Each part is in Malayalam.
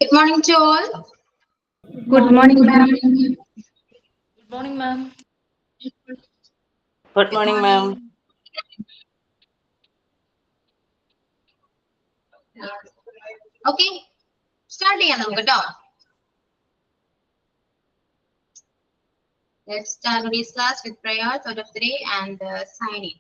Good morning to all. Good morning, ma'am. Good morning, ma'am. Good morning, ma'am. Okay, start ചെയ്യാം നമുക്ക് ട്ടോ. Let's start today's class with prayer, thought of the day, and signing.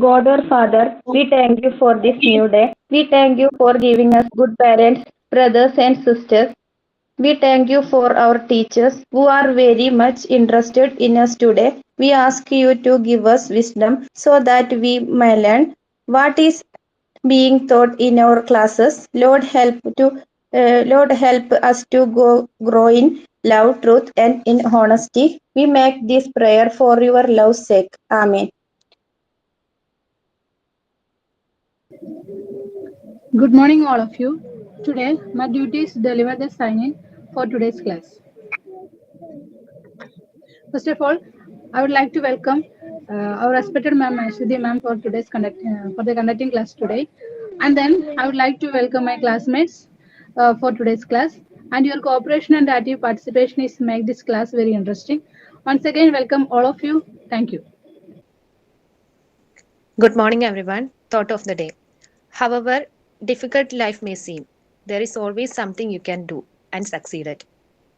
God our Father, we thank you for this new day. We thank you for giving us good parents, brothers and sisters. We thank you for our teachers who are very much interested in us today. We ask you to give us wisdom so that we may learn what is being taught in our classes. Lord, help us to grow in love, truth, and in honesty. We make this prayer for your love's sake. Amen. Good morning, all of you. Today, my duty is to deliver the sign-in for today's class. First of all, I would like to welcome our respected ma'am, Ashwati ma'am, for today's conducting class today. And then I would like to welcome my classmates for today's class. And your cooperation and active participation is make this class very interesting. Once again, welcome all of you. Thank you. Good morning, everyone. Thought of the day. However difficult life may seem, there is always something you can do and succeed at.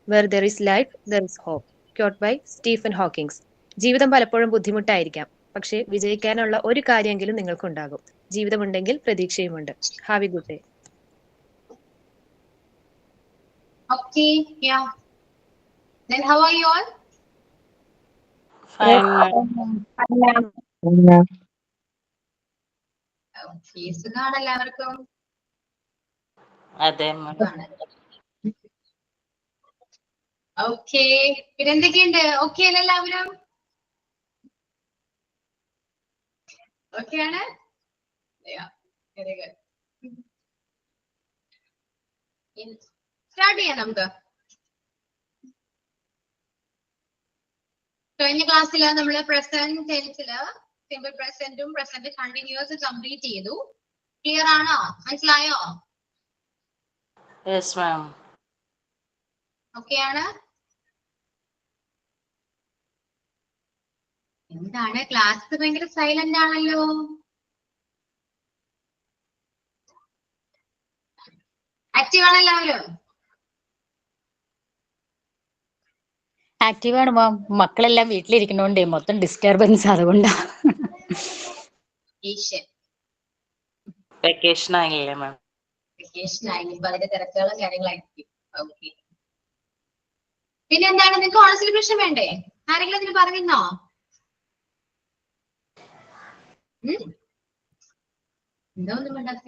Where there is life, there is hope. Quote by Stephen Hawkings. ജീവിതം പലപ്പോഴും ബുദ്ധിമുട്ടായിരിക്കാം, പക്ഷേ വിജയിക്കാനുള്ള ഒരു കാര്യമെങ്കിലും നിങ്ങൾക്കുണ്ടാകും. ജീവിതമുണ്ടെങ്കിൽ പ്രതീക്ഷയുമുണ്ട്. Have a good day. Okay, yeah. Then how are you all? Fine, ma'am. Okay, സുഖാണ് എല്ലാവർക്കും. അതെ, ma'am. ഓക്കെ, പിന്നെ എന്തൊക്കെയുണ്ട്? ഓക്കെ അല്ലേ എല്ലാവരും? ഓക്കെ ആണ്? Very good. സ്റ്റാർട്ട് ചെയ്യാം നമുക്ക്. കഴിഞ്ഞ ക്ലാസ്സിൽ നമ്മൾ പ്രസന്റ് ടെൻസില് സിമ്പിൾ പ്രസന്റും പ്രസന്റ് കണ്ടിന്യൂസ് കംപ്ലീറ്റ് ചെയ്തു. ക്ലിയർ ആണോ? മനസ്സിലായോ? Yes, ma'am. ഓക്കെ ആണ്? എന്താണ് ക്ലാസ് ഭയങ്കര സൈലന്റ് ആണല്ലോ? ആക്റ്റീവ് ആണ് എല്ലാവരും? ആക്റ്റീവാണ് മാം. മക്കളെല്ലാം വീട്ടിലിരിക്കണോണ്ടേ മൊത്തം ഡിസ്റ്റർബൻസ്, അതുകൊണ്ടാ. Vacation ആയില്ലേ, ma'am? വെക്കേഷൻ ആയി, ഇപ്പൊ അതിന്റെ തിരക്കുകളും കാര്യങ്ങളായിരിക്കും. ഓക്കെ, പിന്നെ എന്താണ്, നിങ്ങൾക്ക് ഓണ സെലിബ്രേഷൻ വേണ്ടേ? ആരെങ്കിലും അതിന് പറഞ്ഞിരുന്നോ? എന്താ ഒന്നും വേണ്ടാത്ത?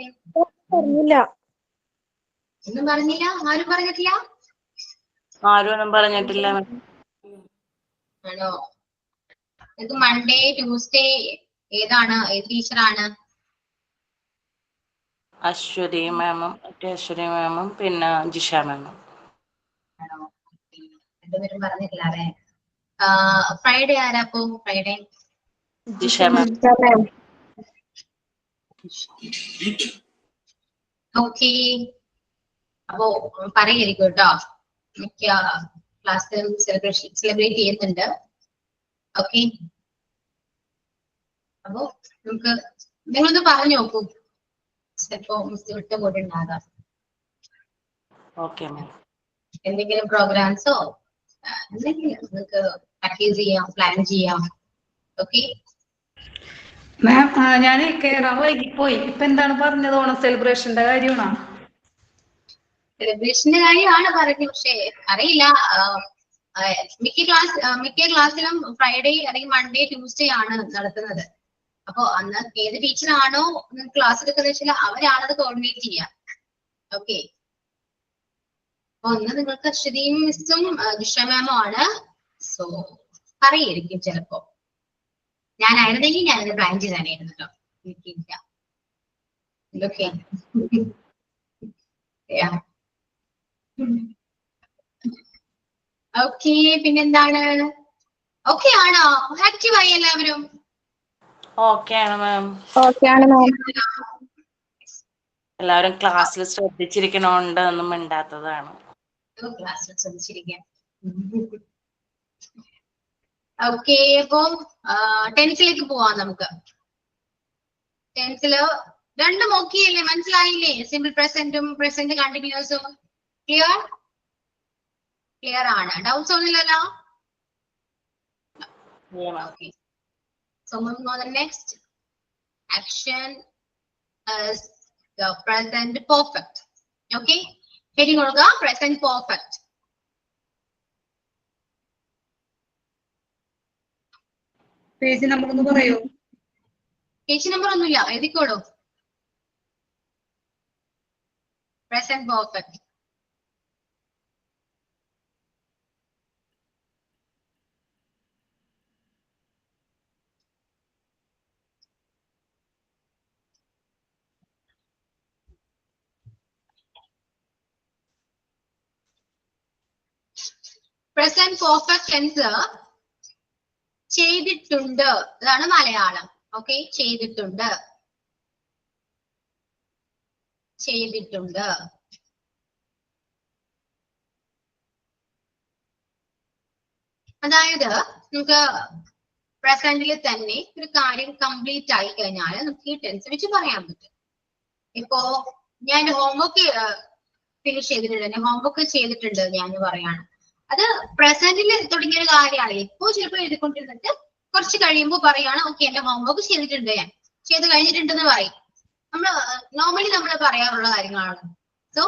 ഒന്നും പറഞ്ഞില്ല? ആരും പറഞ്ഞിട്ടില്ല? ആരും ഒന്നും പറഞ്ഞിട്ടില്ല. ആണോ? ഇത് മൺഡേ ട്യൂസ്ഡേ ഏതാണ്? ഏത് ടീച്ചറാണ്? അശ്വതി മാമും പിന്നെ ജിഷ മാമും. ആണോ? രണ്ടുപേരും പറഞ്ഞിട്ടില്ല അല്ലേ? ഫ്രൈഡേ ആരാ? അപ്പോ ഫ്രൈഡേ ജിഷ മാം. ഓക്കെ, അപ്പോ പറയായിരിക്കും കേട്ടോ. മിക്ക ക്ലാസ്സിലും സെലിബ്രേറ്റ് ചെയ്യുന്നുണ്ട്. ഓക്കെ, അപ്പോ നമുക്ക് നിങ്ങളൊന്ന് പറഞ്ഞു നോക്കൂ, ചിലപ്പോ മിസ് വിട്ട പോയിട്ടുണ്ടാകാം. Okay ma'am. എന്തെങ്കിലും പ്രോഗ്രാംസോ എന്തെങ്കിലും നിങ്ങൾക്ക് പ്രാക്ടീസ് ചെയ്യാം, പ്ലാൻ ചെയ്യാം. ഓക്കെ മാം, ഞാൻ കേറാൻ വൈകിപ്പോയി. ഇപ്പൊ എന്താണ് പറഞ്ഞത്? ഓണം സെലിബ്രേഷന്റെ കാര്യമാണോ? സെലിബ്രേഷന്റെ കാര്യമാണ് പറഞ്ഞത്, പക്ഷെ അറിയില്ല. മിക്ക ക്ലാസ്സിലും ഫ്രൈഡേ അല്ലെങ്കിൽ മൺഡേ ട്യൂസ്ഡേ ആണ് നടത്തുന്നത്. അപ്പൊ അന്ന് ഏത് ടീച്ചറാണോ ക്ലാസ് എടുക്കുന്നത് വെച്ചാൽ അവരാണത് കോർഡിനേറ്റ് ചെയ്യാം. ഓക്കെ, അപ്പൊ ഒന്ന് നിങ്ങൾക്ക് അശ്വതിയും മിസ്സും ജിഷ മാമും ആണ്. സോ അറിയായിരിക്കും ചിലപ്പോ. ഞാനായിരുന്നെങ്കിൽ ഞാനത് പ്ലാൻ ചെയ്താനായിരുന്നു കേട്ടോ. എനിക്കില്ല. ഓക്കെ, ഓക്കെ, പിന്നെന്താണ്? ഓക്കെ ആണോ? ആക്റ്റീവ് ആയി എല്ലാവരും? ഓക്കെ ആണ് മാം. Okay ആണ് ma'am. എല്ലാവരും ക്ലാസ്സിൽ ശ്രദ്ധിച്ചിരിക്കണോണ്ട് ഒന്നും മിണ്ടാത്തതാണ്. ക്ലാസ്സിൽ ശ്രദ്ധിച്ചിരിക്കാം. ഓക്കെ, അപ്പം 10th പോവാം നമുക്ക്. 10th രണ്ടും ഓക്കെ അല്ലേ, മനസ്സിലായില്ലേ? സിമ്പിൾ പ്രസന്റും പ്രസന്റ് കണ്ടിന്യൂസും ക്ലിയർ ആണ്, ഡൗട്ട്സ് ഒന്നുമില്ലല്ലോ? Okay, so moving on the next action is the present perfect. Okay, heading കൊടുക്കുക present perfect. പേജ് നമ്പർ ഒന്ന് പറയോ? പേജ് നമ്പർ ഒന്നുമില്ല, എഴുതിക്കോളൂ. present perfect. present perfect tense ചെയ്തിട്ടുണ്ട്, അതാണ് മലയാളം. ഓക്കെ, ചെയ്തിട്ടുണ്ട്, ചെയ്തിട്ടുണ്ട്. അതായത് നമുക്ക് പ്രസന്റിൽ തന്നെ ഒരു കാര്യം കംപ്ലീറ്റ് ആയി കഴിഞ്ഞാൽ നമുക്ക് ഈ ടെൻസ് വെച്ച് പറയാൻ പറ്റും. ഇപ്പോ ഞാൻ ഹോംവർക്ക് ഫിനിഷ് ചെയ്തിട്ടുണ്ട്, ഹോംവർക്ക് ചെയ്തിട്ടുണ്ട് ഞാൻ പറയാണ്, അത് പ്രസന്റിൽ തുടങ്ങിയ ഒരു കാര്യമാണ്. ഇപ്പോ ചിലപ്പോൾ എഴുതിക്കൊണ്ടിരുന്നിട്ട് കുറച്ച് കഴിയുമ്പോൾ പറയാണ് ഓക്കെ എന്റെ ഹോംവർക്ക് ചെയ്തിട്ടുണ്ട്, ഞാൻ ചെയ്ത് കഴിഞ്ഞിട്ടുണ്ടെന്ന് പറയും. നോർമലി നമ്മൾ പറയാറുള്ള കാര്യങ്ങളാണ്. സോ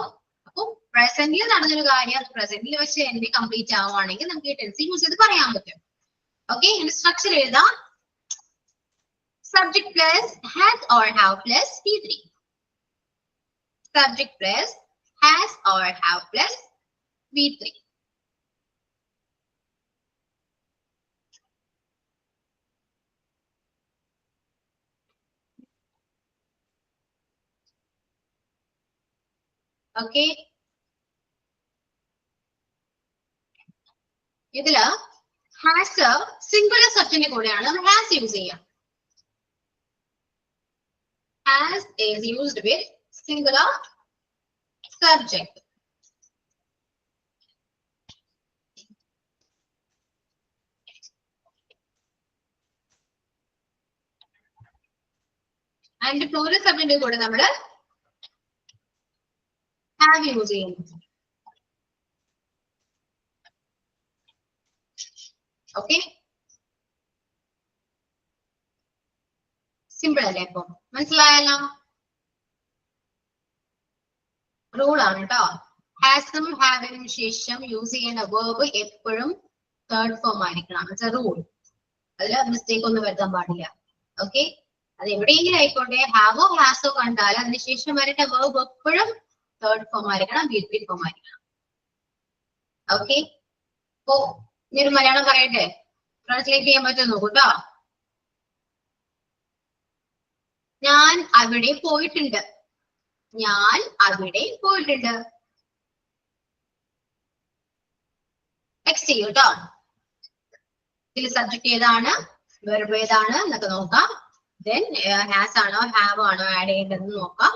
അപ്പൊ പ്രസന്റിൽ നടന്നൊരു കാര്യം പ്രസന്റിൽ വെച്ച് എന്റെ കംപ്ലീറ്റ് ആവുകയാണെങ്കിൽ നമുക്ക് ഈ ടെൻസ് യൂസ് ചെയ്ത് പറയാൻ പറ്റും. ഓക്കെ, ഇതിന്റെ സ്ട്രക്ചർ എഴുതാം. Subject plus has or have plus V3. Subject plus has or have plus V3. Okay, ഇതില് ഹാസ് സിംഗുലർ സബ്ജക്റ്റിന്റെ കൂടെയാണ് നമ്മൾ ഹാസ് യൂസ് ചെയ്യുക. Has is used with singular subject. And plural subject കൂടെ നമ്മൾ have യൂസ് ചെയ്യുന്നു. ഓക്കെ, സിമ്പിൾ അല്ലേ? ഇപ്പൊ മനസ്സിലായല്ലോ? റൂൾ ആണ് കേട്ടോ. ഹാസും ഹാവിനും ശേഷം യൂസ് ചെയ്യുന്ന വേർബ് എപ്പോഴും തേർഡ് ഫോം ആയിരിക്കണം. It's A rule. അതിൽ മിസ്റ്റേക്ക് ഒന്നും വരുത്താൻ പാടില്ല. ഓക്കെ, അത് എവിടെയെങ്കിലും ആയിക്കോട്ടെ, ഹാവോ ഹാസോ കണ്ടാൽ അതിനുശേഷം വരേണ്ട വേർബ് എപ്പോഴും തേർഡ് ഫോം ആയിരിക്കണം, V3 ഫോം ആയിരിക്കണം. ഓക്കെ, അപ്പോ ഇനി ഒരു മലയാളം പറയട്ടെ, ട്രാൻസ്ലേറ്റ് ചെയ്യാൻ പറ്റുമോ നോക്കൂട്ടോ. ഞാൻ അവിടെ പോയിട്ടുണ്ട്, ഞാൻ അവിടെ പോയിട്ടുണ്ട്. ടെക്സ്റ്റ് ചെയ്യൂ കേട്ടോ. ഇതിൽ സബ്ജക്ട് ഏതാണ്, വെർബ് ഏതാണ് എന്നൊക്കെ നോക്കാം. ദെൻ ഹാസ് ആണോ ഹാവ് ആണോ ആഡ് ചെയ്യേണ്ടതെന്ന് നോക്കാം.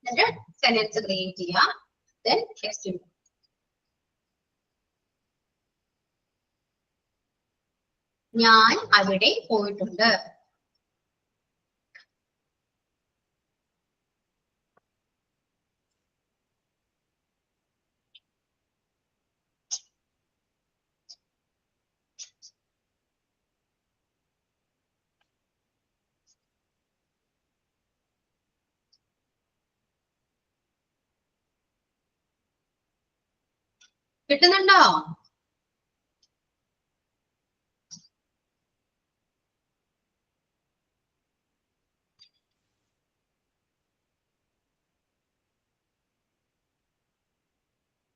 എന്നിട്ട് സെന്റൻസ് ക്രിയേറ്റ് ചെയ്യാം. Then text. ഞാൻ അവിടെ പോയിട്ടുണ്ട്. കിട്ടുന്നുണ്ടോ?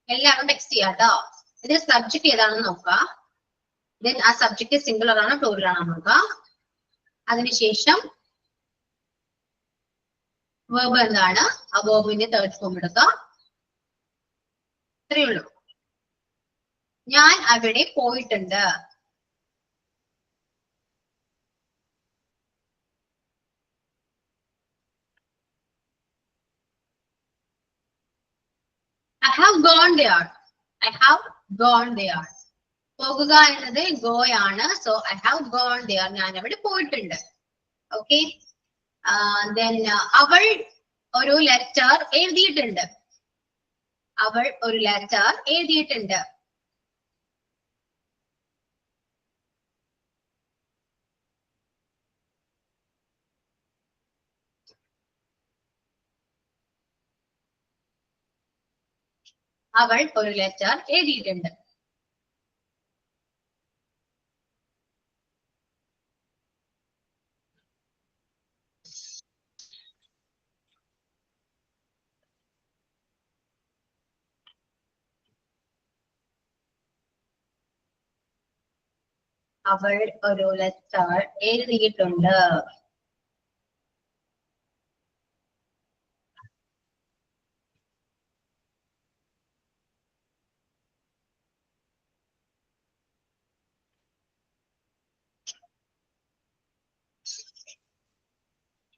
എല്ലാവരും ടെക്സ്റ്റ് ചെയ്യാം കേട്ടോ. ഇതിൽ സബ്ജക്ട് ഏതാണെന്ന് നോക്കാം. ദെൻ ആ സബ്ജക്ട് സിംഗുലർ ആണോ പ്ലൂറൽ ആണോ നോക്കാം. അതിനുശേഷം വേർബ് എന്താണ്, ആ വേർബിന്റെ തേർഡ് ഫോം എടുക്കാം. ഇത്രയേ ഉള്ളൂ. ഞാൻ അവിടെ പോയിട്ടുണ്ട്. there. I have gone there. പോകുക എന്നത് go ആണ്. So I have gone there. ഞാൻ അവിടെ പോയിട്ടുണ്ട്. Okay. Then അവൾ ഒരു ലെറ്റർ എഴുതിയിട്ടുണ്ട്. അവൾ ഒരു ലെറ്റർ എഴുതിയിട്ടുണ്ട്. അവൾ ഒരു ലെറ്റർ എഴുതിയിട്ടുണ്ട്. അവൾ ഒരു ലെറ്റർ എഴുതിയിട്ടുണ്ട്.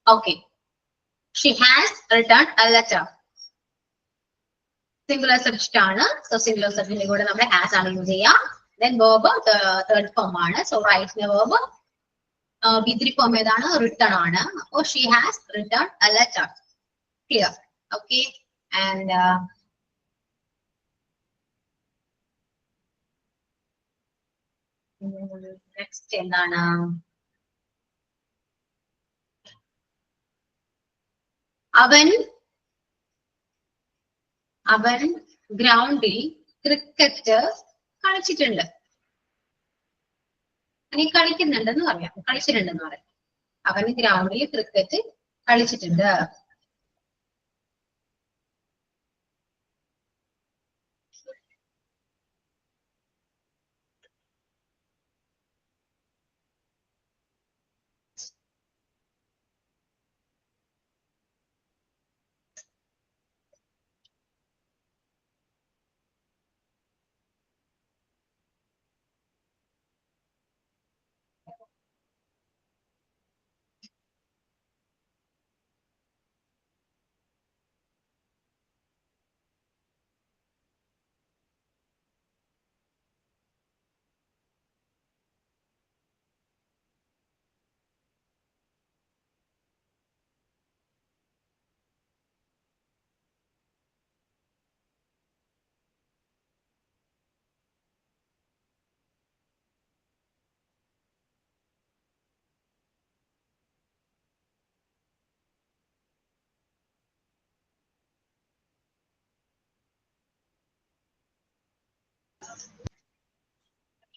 Okay. She has written a letter. Singular subject ആണ്. So singular subject കൂടെ നമ്മൾ has ആണ് യൂസ് ചെയ്യുക. Then verb third form ആണ്. So right verb B3 form ഏതാണ്? Written ആണ്. Oh, she has written a letter. Clear. Okay. And next എന്താണ്? അവൻ ഗ്രൗണ്ടിൽ ക്രിക്കറ്റ് കളിച്ചിട്ടുണ്ട്. അല്ലെങ്കിൽ കളിക്കുന്നുണ്ടെന്ന് പറയാം. കളിച്ചിട്ടുണ്ടെന്ന് പറയാം. അവൻ ഗ്രൗണ്ടിൽ ക്രിക്കറ്റ് കളിച്ചിട്ടുണ്ട്.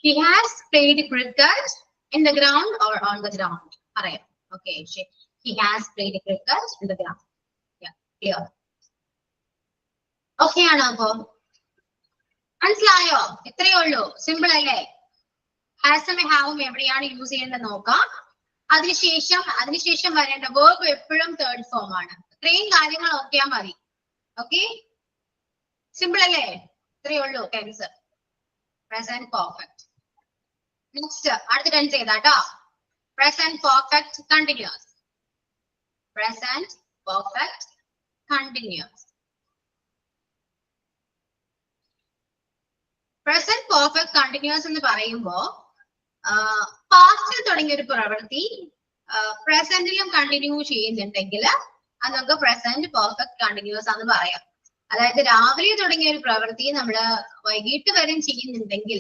He has played cricket in the ground or on the ground. Alright. Okay. He has played cricket in the ground. Yeah. Clear. Okay ആണോ അപ്പൊ? മനസ്സിലായോ? ഇത്രയേ ഉള്ളൂ. സിമ്പിൾ അല്ലേ? ഹാസും ഹാവും എവിടെയാണ് യൂസ് ചെയ്യേണ്ടത് നോക്കാം. അതിനുശേഷം വരേണ്ട വേർബ് എപ്പോഴും തേർഡ് ഫോം ആണ്. ഇത്രയും കാര്യങ്ങൾ നോക്കിയാൽ മതി. ഓക്കെ, സിമ്പിൾ അല്ലേ? ഇത്രയേ ഉള്ളൂ ടെൻസ്. Present perfect. നെക്സ്റ്റ് അടുത്ത ടെൻസ് ഏതാട്ടോ? Present perfect continuous. Present perfect continuous. Present perfect continuous എന്ന് പറയുമ്പോ പാസ്റ്റിൽ തുടങ്ങിയ ഒരു പ്രവൃത്തി പ്രസന്റിലും കണ്ടിന്യൂ ചെയ്യുന്നുണ്ടെങ്കിൽ അത് നമുക്ക് പ്രസന്റ് പെർഫെക്റ്റ് കണ്ടിന്യൂസ് ആണെന്ന് പറയാം. അതായത് രാവിലെ തുടങ്ങിയ ഒരു പ്രവൃത്തി നമ്മൾ വൈകിട്ട് വരെയും ചെയ്യുന്നുണ്ടെങ്കിൽ,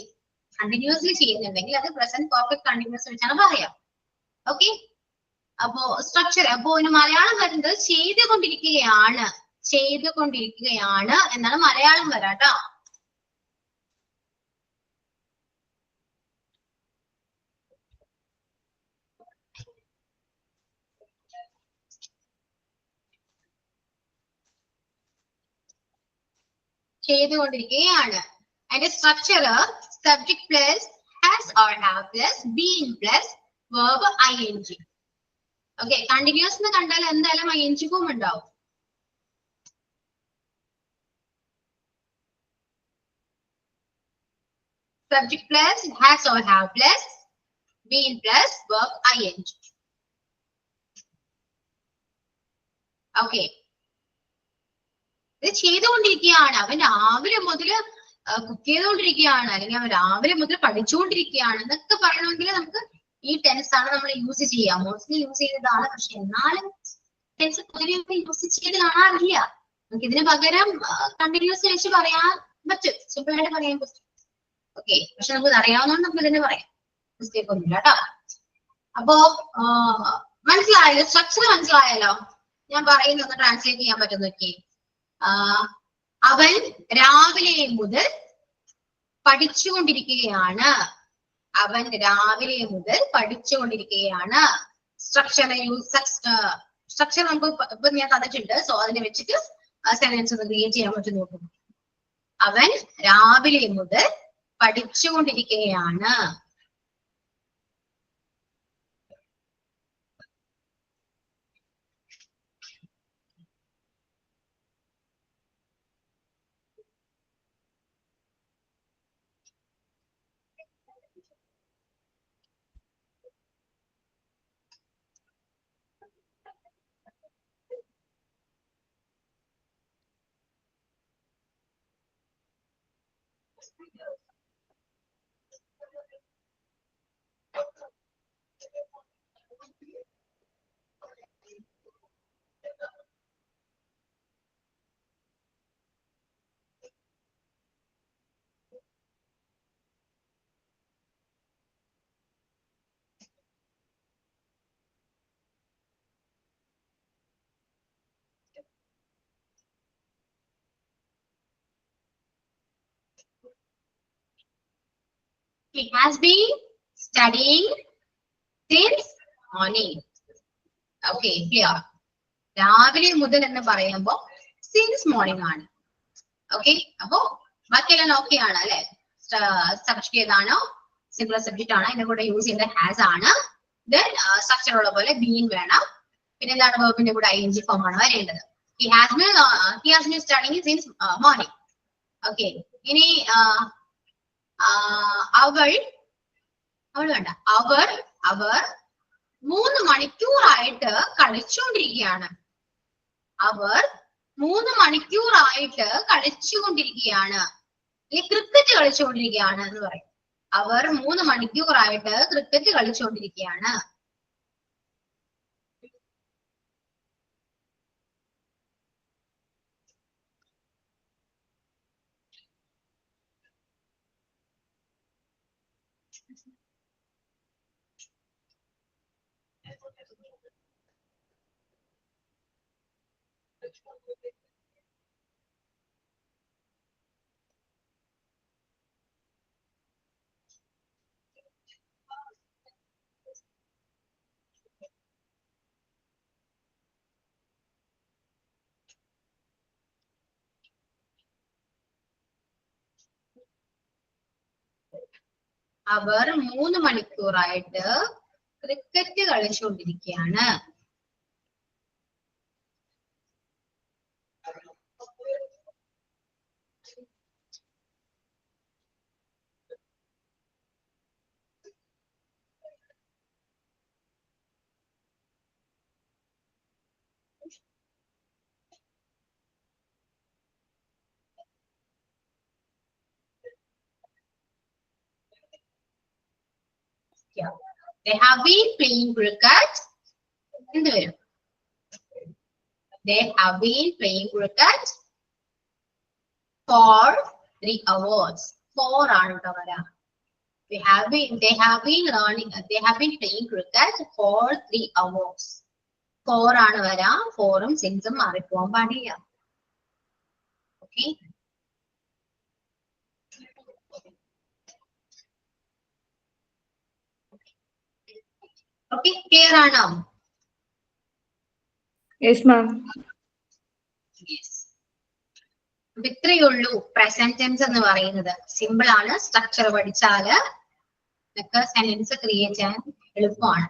കണ്ടിന്യൂസ്ലി ചെയ്യുന്നുണ്ടെങ്കിൽ അത് പ്രസന്റ് പെർഫെക്റ്റ് കണ്ടിന്യൂസ് വെച്ചാണ് പറയാം. ഓക്കെ, അപ്പോ സ്ട്രക്ചർ അപ്പോ ഒരു മലയാളം വരുന്നത് ചെയ്തുകൊണ്ടിരിക്കുകയാണ് എന്നാണ് മലയാളം വരാട്ടോ. ചെയ്തുകൊണ്ടിരിക്കുകയാണ്. അതിന്റെ structure subject plus has or have plus been plus verb ing. Okay, continuous എന്ന് കണ്ടാൽ എന്തായാലും ing ഫോം ഉണ്ടാവും. Subject plus has or have plus been plus verb ing. Okay. ഇത് ചെയ്തുകൊണ്ടിരിക്കുകയാണ്. അവൻ രാവിലെ മുതല് കുക്ക് ചെയ്തുകൊണ്ടിരിക്കുകയാണ്, അല്ലെങ്കിൽ അവൻ രാവിലെ മുതൽ പഠിച്ചുകൊണ്ടിരിക്കുകയാണ് എന്നൊക്കെ പറയണമെങ്കിൽ നമുക്ക് ഈ ടെൻസ് ആണ് നമ്മൾ യൂസ് ചെയ്യുക. മോസ്റ്റ്ലി യൂസ് ചെയ്യുന്നതാണ്. പക്ഷെ എന്നാലും ടെൻസ് പൊതുവെ യൂസ് ചെയ്ത് കാണാറില്ല. നമുക്ക് ഇതിന് പകരം കണ്ടിന്യൂസ് വെച്ച് പറയാൻ പറ്റും, സിമ്പിൾ ആയിട്ട് പറയാൻ പറ്റും. ഓക്കെ, പക്ഷെ നമുക്ക് അറിയാവുന്നതുകൊണ്ട് നമുക്ക് ഇതിനെ പറയാം, മിസ്റ്റേക്ക് ഒന്നുമില്ല കേട്ടോ. അപ്പോ മനസ്സിലായല്ലോ, സ്ട്രക്ചർ മനസ്സിലായല്ലോ? ഞാൻ പറയുന്നത് ട്രാൻസ്ലേറ്റ് ചെയ്യാൻ പറ്റും നോക്കി. അവൻ രാവിലെ മുതൽ പഠിച്ചുകൊണ്ടിരിക്കുകയാണ്. അവൻ രാവിലെ മുതൽ പഠിച്ചുകൊണ്ടിരിക്കുകയാണ്. സ്ട്രക്ചർ സ്ട്രക്ചർ നമുക്ക് ഇപ്പൊ ഞാൻ തന്നിട്ടുണ്ട്. സോ അതിനെ വെച്ചിട്ട് സെന്റൻസ് ഒന്ന് ക്രിയേറ്റ് ചെയ്യാൻ പറ്റും നോക്കും. അവൻ രാവിലെ മുതൽ പഠിച്ചുകൊണ്ടിരിക്കുകയാണ്. He has been studying since morning. Okay, clear. രാവിലെ മുതൽ എന്ന് പറയുമ്പോൾ സിൻസ് മോർണിംഗ് ആണ്. ഓക്കെ, അപ്പോ ബാക്കിയെല്ലാം ഓക്കെ ആണ് അല്ലെ? സബ്ജക്ട് ഏതാണോ, സിംഗുലർ സബ്ജക്ട് ആണ്, ഇതിന്റെ കൂടെ യൂസ് ചെയ്യുന്നത് ഹാസ് ആണ്. ദെൻ സ്ട്രക്ചർ ഉള്ള പോലെ ബീൻ വേണം. പിന്നെ എന്താണ്, വെർബിന്റെ കൂടെ ing ഫോം ആണ് വരേണ്ടത്. He has been studying since morning. Okay, ഇനി അവൾ വേണ്ട, അവർ 3 മണിക്കൂറായിട്ട് കളിച്ചുകൊണ്ടിരിക്കുകയാണ്. അവർ 3 മണിക്കൂറായിട്ട് കളിച്ചുകൊണ്ടിരിക്കുകയാണ്. ഈ ക്രിക്കറ്റ് കളിച്ചുകൊണ്ടിരിക്കുകയാണ് എന്ന് പറയും. അവർ 3 മണിക്കൂറായിട്ട് ക്രിക്കറ്റ് കളിച്ചുകൊണ്ടിരിക്കുകയാണ്. അവർ 3 മണിക്കൂറായിട്ട് ക്രിക്കറ്റ് കളിച്ചുകൊണ്ടിരിക്കുകയാണ്. They have been playing cricket. They have been playing cricket for 3 hours. 4 ആണ് ട്ടോ വരാ. They have been playing cricket for 3 hours. 4 ആണ് വരാ. 4ഉം 6ഉം മാറിപ്പോവാൻ പാടില്ല. Okay. Okay, clear ആണോ? Yes, ma'am. Yes. ഇത്രയേ ഉള്ളൂ പ്രസന്റ് ടെൻസ് എന്ന് പറയുന്നത്. സിമ്പിൾ ആണ്. സ്ട്രക്ചർ പഠിച്ചാല് നിങ്ങൾക്ക് സെന്റൻസ് ക്രിയേറ്റ് ചെയ്യാൻ എളുപ്പമാണ്.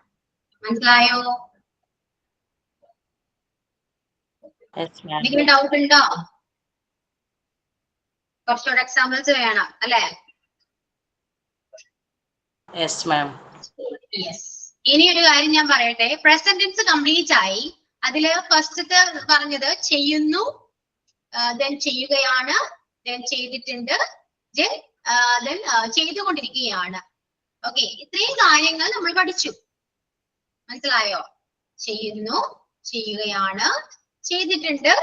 മനസ്സിലായോ? എന്തെങ്കിലും ഡൗട്ട് ഉണ്ടോ? കുറച്ചുകൂടെ എക്സാമ്പിൾസ് വേണം അല്ലെ? Yes ma'am. യെസ്. ഇനി ഒരു കാര്യം ഞാൻ പറയട്ടെ. പ്രസന്റ് ടെൻസ് കംപ്ലീറ്റ് ആയി. അതില് ഫസ്റ്റത്തെ പറഞ്ഞത് ചെയ്യുന്നു, then ചെയ്യുകയാണ്, then ചെയ്തിട്ടുണ്ട്, then ചെയ്തുകൊണ്ടിരിക്കുകയാണ്. ഓക്കെ, ഇത്രയും കാര്യങ്ങൾ നമ്മൾ പഠിച്ചു. മനസ്സിലായോ? ചെയ്യുന്നു, ചെയ്യുകയാണ്, ചെയ്തിട്ടുണ്ട്,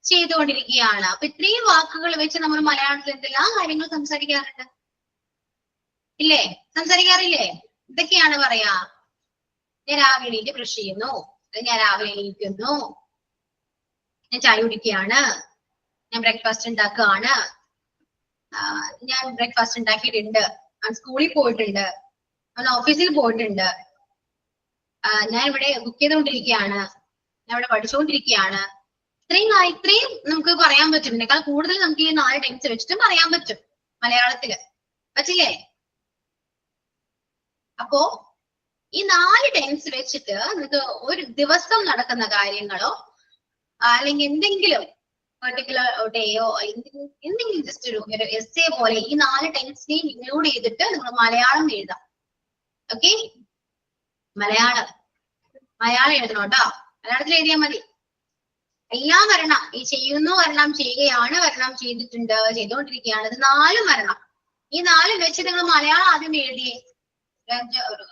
ചെയ്തുകൊണ്ടിരിക്കുകയാണ്. അപ്പൊ ഇത്രയും വാക്കുകൾ വെച്ച് നമ്മൾ മലയാളത്തിൽ എന്തെല്ലാം കാര്യങ്ങൾ സംസാരിക്കാറുണ്ട്? ഇല്ലേ? സംസാരിക്കാറില്ലേ? ഇതൊക്കെയാണ് പറയാ. ഞാൻ രാവിലെ എണീറ്റ് ബ്രഷ് ചെയ്യുന്നു, ഞാൻ രാവിലെ എണീക്കുന്നു, ഞാൻ ചായ കുടിക്കുകയാണ്, ഞാൻ ബ്രേക്ക്ഫാസ്റ്റ് ഉണ്ടാക്കുകയാണ്, ഞാൻ ബ്രേക്ക്ഫാസ്റ്റ് ഉണ്ടാക്കിയിട്ടുണ്ട്, ഞാൻ സ്കൂളിൽ പോയിട്ടുണ്ട്, ഞാൻ ഓഫീസിൽ പോയിട്ടുണ്ട്, ഞാൻ ഇവിടെ ബുക്ക് ചെയ്തുകൊണ്ടിരിക്കുകയാണ്, ഞാൻ ഇവിടെ പഠിച്ചുകൊണ്ടിരിക്കുകയാണ്. ഇത്രയും നമുക്ക് പറയാൻ പറ്റും. ഇതിനേക്കാൾ കൂടുതൽ നമുക്ക് ഈ 4 ടെൻസ് വെച്ചിട്ട് പറയാൻ പറ്റും മലയാളത്തില്. പറ്റില്ലേ? അപ്പോ ഈ 4 ടെൻസ് വെച്ചിട്ട് നിങ്ങൾക്ക് ഒരു ദിവസം നടക്കുന്ന കാര്യങ്ങളോ അല്ലെങ്കിൽ എന്തെങ്കിലും പെർട്ടിക്കുലർ ഡേയോ എന്തെങ്കിലും ജസ്റ്റ് ഒരു എസ്സേ പോലെ ഈ 4 ടെൻസിനെയും ഇൻക്ലൂഡ് ചെയ്തിട്ട് നിങ്ങൾ മലയാളം എഴുതാം. ഓക്കെ, മലയാളം എഴുതണം കേട്ടോ. മലയാളത്തിൽ എഴുതിയാൽ മതി. എല്ലാം വരണം. ഈ ചെയ്യുന്നു വരണം, ചെയ്യുകയാണ് വരണം, ചെയ്തിട്ടുണ്ട്, ചെയ്തുകൊണ്ടിരിക്കുകയാണ്, ഇത് 4 വരണം. ഈ 4 വെച്ച് നിങ്ങൾ മലയാളം ആദ്യം എഴുതിയേ. ഒരു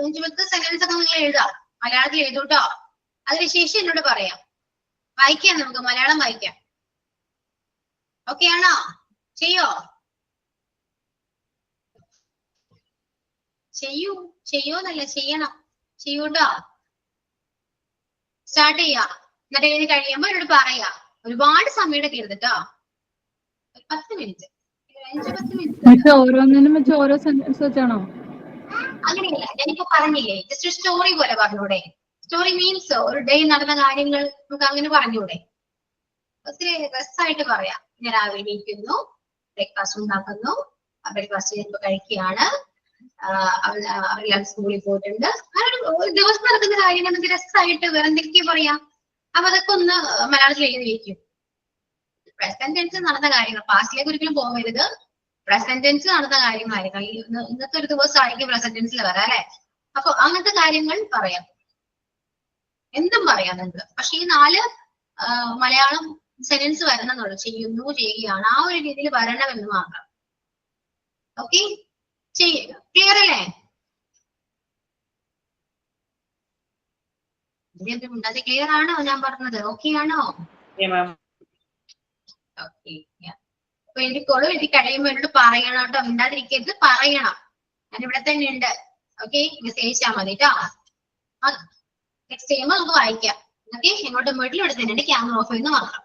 5-10 സെന്റൻസ് ഒക്കെ നിങ്ങൾ എഴുതാം. മലയാളത്തിൽ എഴുതൂട്ടോ. അതിനുശേഷം എന്നോട് പറയാം. വായിക്കാം, നമുക്ക് മലയാളം വായിക്കാം. ഓക്കെ ആണോ? ചെയ്യൂന്നല്ല, ചെയ്യണം. ചെയ്യൂട്ടോ. സ്റ്റാർട്ട് ചെയ്യാം. എന്നിട്ട് എഴുതി കഴിയുമ്പോ എന്നോട് പറയാ. ഒരുപാട് സമയം എടുക്കരുത്. ഒരു 10 മിനിറ്റ്, 5-10 മിനിറ്റ്. ഓരോന്നിനും വെച്ച് ഓരോ സെന്റൻസ് വെച്ചാണോ? അങ്ങനെയല്ല, ഞാനിപ്പോ പറഞ്ഞില്ലേ, ജസ്റ്റ് ഒരു സ്റ്റോറി പോലെ പറഞ്ഞൂടെ? സ്റ്റോറി മീൻസ് ഒരു ഡേ നടന്ന കാര്യങ്ങൾ നമുക്ക് അങ്ങനെ പറഞ്ഞൂടെ? ഒത്തിരി രസമായിട്ട് പറയാം. ഞാൻ രാവിലെ എണീക്കുന്നു, ബ്രേക്ക്ഫാസ്റ്റ് ഉണ്ടാക്കുന്നു, ബ്രേക്ക്ഫാസ്റ്റ് ചിലപ്പോൾ കഴിക്കുകയാണ്, അവരെല്ലാം സ്കൂളിൽ പോയിട്ടുണ്ട്. അങ്ങനെ ഒരു ദിവസം നടക്കുന്ന കാര്യങ്ങൾ നമുക്ക് രസമായിട്ട് വേറെ എന്തൊക്കെയാ പറയാം. അപ്പൊ അതൊക്കെ ഒന്ന് മലയാളത്തിൽ എഴുതി വെക്കും. പ്രസന്റ് ടെൻസ് നടന്ന കാര്യങ്ങൾ, പാസ്റ്റിലേക്ക് ഒരിക്കലും പോകരുത്. പ്രസന്റ് ടെൻസ് നടന്ന കാര്യങ്ങളായിരിക്കും. ഇന്നത്തെ ഒരു ദിവസമായിരിക്കും പ്രസന്റ് ടെൻസിൽ വരാം അല്ലെ? അപ്പൊ അങ്ങനത്തെ കാര്യങ്ങൾ പറയാം, എന്തും പറയാം നിങ്ങൾക്ക്. പക്ഷെ ഈ 4 മലയാളം സെന്റൻസ് വരണമെന്നുള്ളൂ. ചെയ്യുന്നു, ചെയ്യുകയാണ്, ആ ഒരു രീതിയിൽ വരണമെന്ന് മാത്രം. ഓക്കെ, ചെയ്യുക. ക്ലിയർ അല്ലേ? അത് ക്ലിയർ ആണോ ഞാൻ പറഞ്ഞത്? ഓക്കെ ആണോ? ഓക്കെ. അപ്പൊ എഴുതിക്കോളൂ. എഴുതി കഴിയുമ്പോൾ എന്നോട് പറയണം കേട്ടോ. മിണ്ടാതിരിക്കരുത്, പറയണം. ഞാൻ ഇവിടെ തന്നെ ഉണ്ട്. ഓക്കെ, മെസ്സേജ് അയച്ചാൽ മതി കേട്ടോ. നെക്സ്റ്റ് ചെയ്യുമ്പോൾ നമുക്ക് വായിക്കാം. ഓക്കെ, എങ്ങോട്ടും വീട്ടിൽ ഇവിടെ തന്നെ ഉണ്ട്. ക്യാമറ ഓഫ് ചെയ്യുന്ന മാത്രം.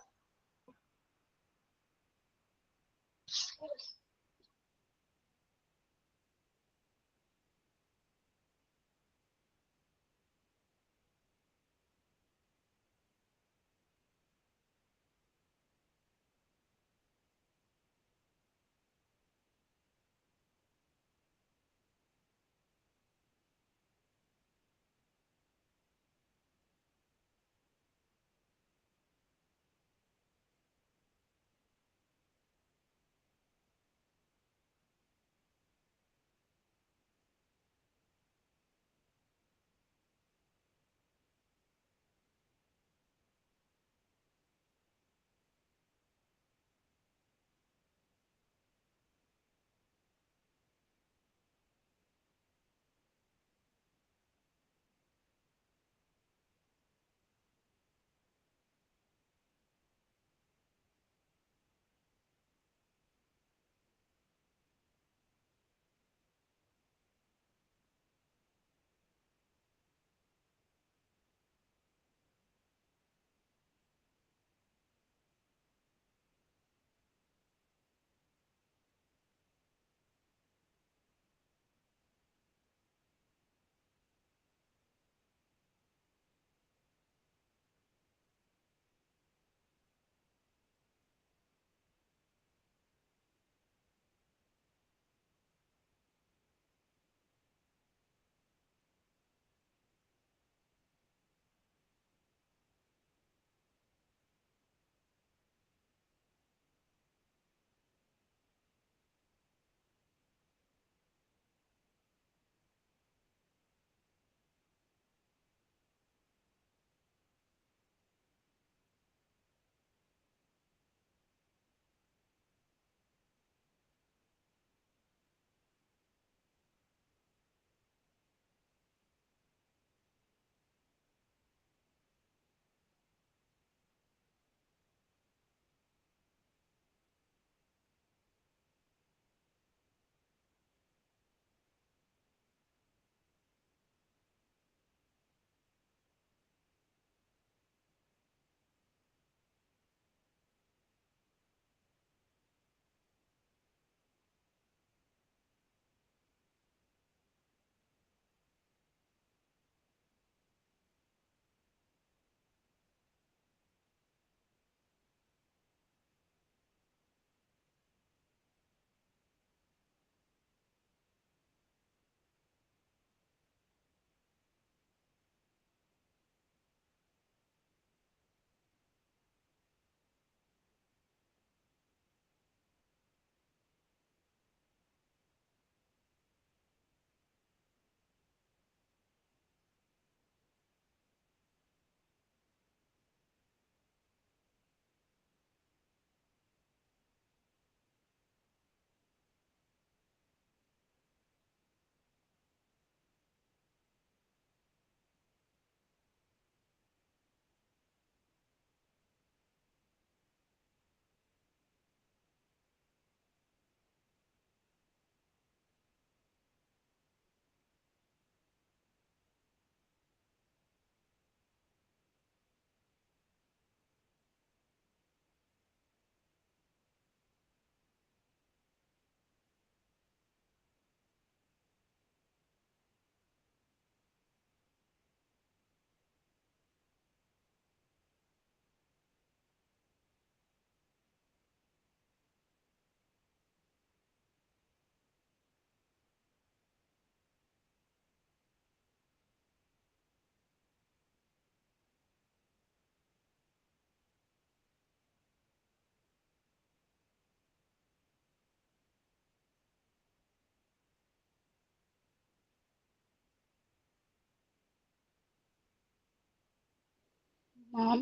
മാം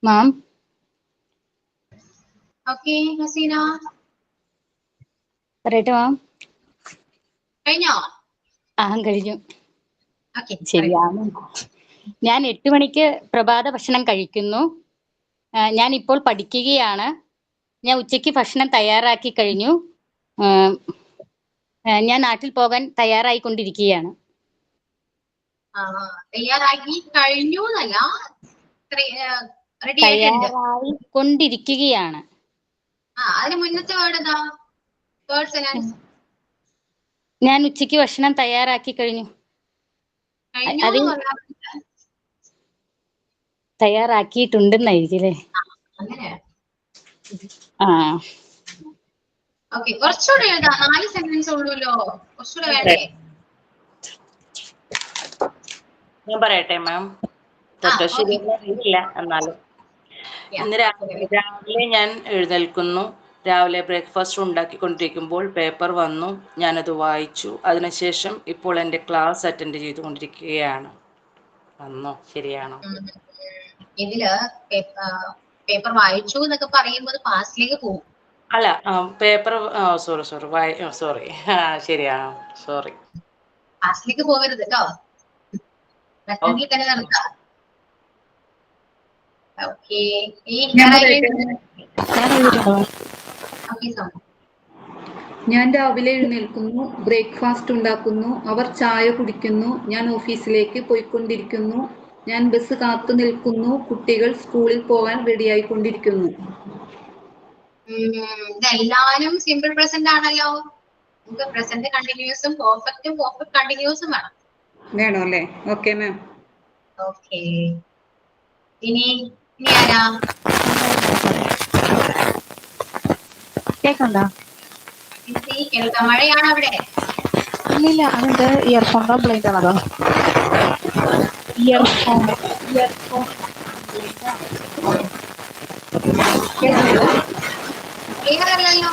മാം ഓക്കെ ഹസീന പറയട്ടെ മാം. കഴിഞ്ഞോ? കഴിഞ്ഞു. ഓക്കെ ശരിയാണ്. ഞാൻ 8 മണിക്ക് പ്രഭാത ഭക്ഷണം കഴിക്കുന്നു. ഞാൻ ഇപ്പോൾ പഠിക്കുകയാണ്. ഞാൻ ഉച്ചയ്ക്ക് ഭക്ഷണം തയ്യാറാക്കി കഴിഞ്ഞു. ഞാൻ നാട്ടിൽ പോകാൻ തയ്യാറായിക്കൊണ്ടിരിക്കുകയാണ്. തയ്യാറാക്കി കഴിഞ്ഞു എന്നല്ല, റെഡി ആയിട്ടുണ്ട്. തയ്യാറായിക്കൊണ്ടിരിക്കുകയാണ്. അതിന് മുന്നത്തെ വേർഡ് എന്താ? Word sense. ഞാൻ ഉച്ചയ്ക്ക് ഭക്ഷണം തയ്യാറാക്കി കഴിഞ്ഞു. അത് തയ്യാറാക്കിയിട്ടുണ്ടെന്നായിരിക്കും അല്ലേ? അങ്ങനെ. ആ ഓക്കെ, കുറച്ചുകൂടെ എഴുതാം. 4 സെന്റൻസ് ഉള്ളൂല്ലോ, കുറച്ചുകൂടെ വേണ്ടേ? ഞാൻ പറയട്ടെ മാം. ശരിയില്ല എന്നാലും. ഇന്ന് രാവിലെ ഞാൻ എഴുന്നേൽക്കുന്നു. രാവിലെ ബ്രേക്ക്ഫാസ്റ്റ് ഉണ്ടാക്കിക്കൊണ്ടിരിക്കുമ്പോൾ പേപ്പർ വന്നു. ഞാനത് വായിച്ചു. അതിനുശേഷം ഇപ്പോൾ എൻ്റെ ക്ലാസ് അറ്റൻഡ് ചെയ്തുകൊണ്ടിരിക്കുകയാണ്. വന്നോ? ശരിയാണോ? ഇതില് പേപ്പർ വായിച്ചു എന്നൊക്കെ പറയുമ്പോൾ പാസ്റ്റിലേക്ക് പോകും. അല്ല, പേപ്പർ സോറി ശരിയാണോ? സോറി, പാസ്റ്റിലേക്ക് പോകരുത് കേട്ടോ. പ്രസന്റിൽ തന്നെ നടക്കാം. ഓക്കെ, ഞാൻ രാവിലെ എഴുന്നേൽക്കുന്നു, ബ്രേക്ക്ഫാസ്റ്റ് ഉണ്ടാക്കുന്നു, അവർ ചായ കുടിക്കുന്നു, ഞാൻ ഓഫീസിലേക്ക് പോയിക്കൊണ്ടിരിക്കുന്നു, ഞാൻ ബസ് കാത്തു നിൽക്കുന്നു, കുട്ടികൾ സ്കൂളിൽ പോകാൻ റെഡിയായിക്കൊണ്ടിരിക്കുന്നു. ഇതെല്ലാരും സിമ്പിൾ പ്രസന്റ് ആണല്ലോ. നമുക്ക് പ്രസന്റ് കണ്ടിന്യൂസും പെർഫെക്റ്റും പെർഫെക്റ്റ് കണ്ടിന്യൂസും വേണം അല്ലേ? Okay ma'am. ഓക്കെ, ഇനി ആരാ? കേക്കണ്ട? കേൾക്കാം. മഴയാണ് അവിടെ? ഇല്ലില്ല, അതിന്റെ ഇയർഫോൺ കംപ്ലൈന്റ് ആണോ? ഇയർഫോൺ ക്ലിയർ അല്ലല്ലോ.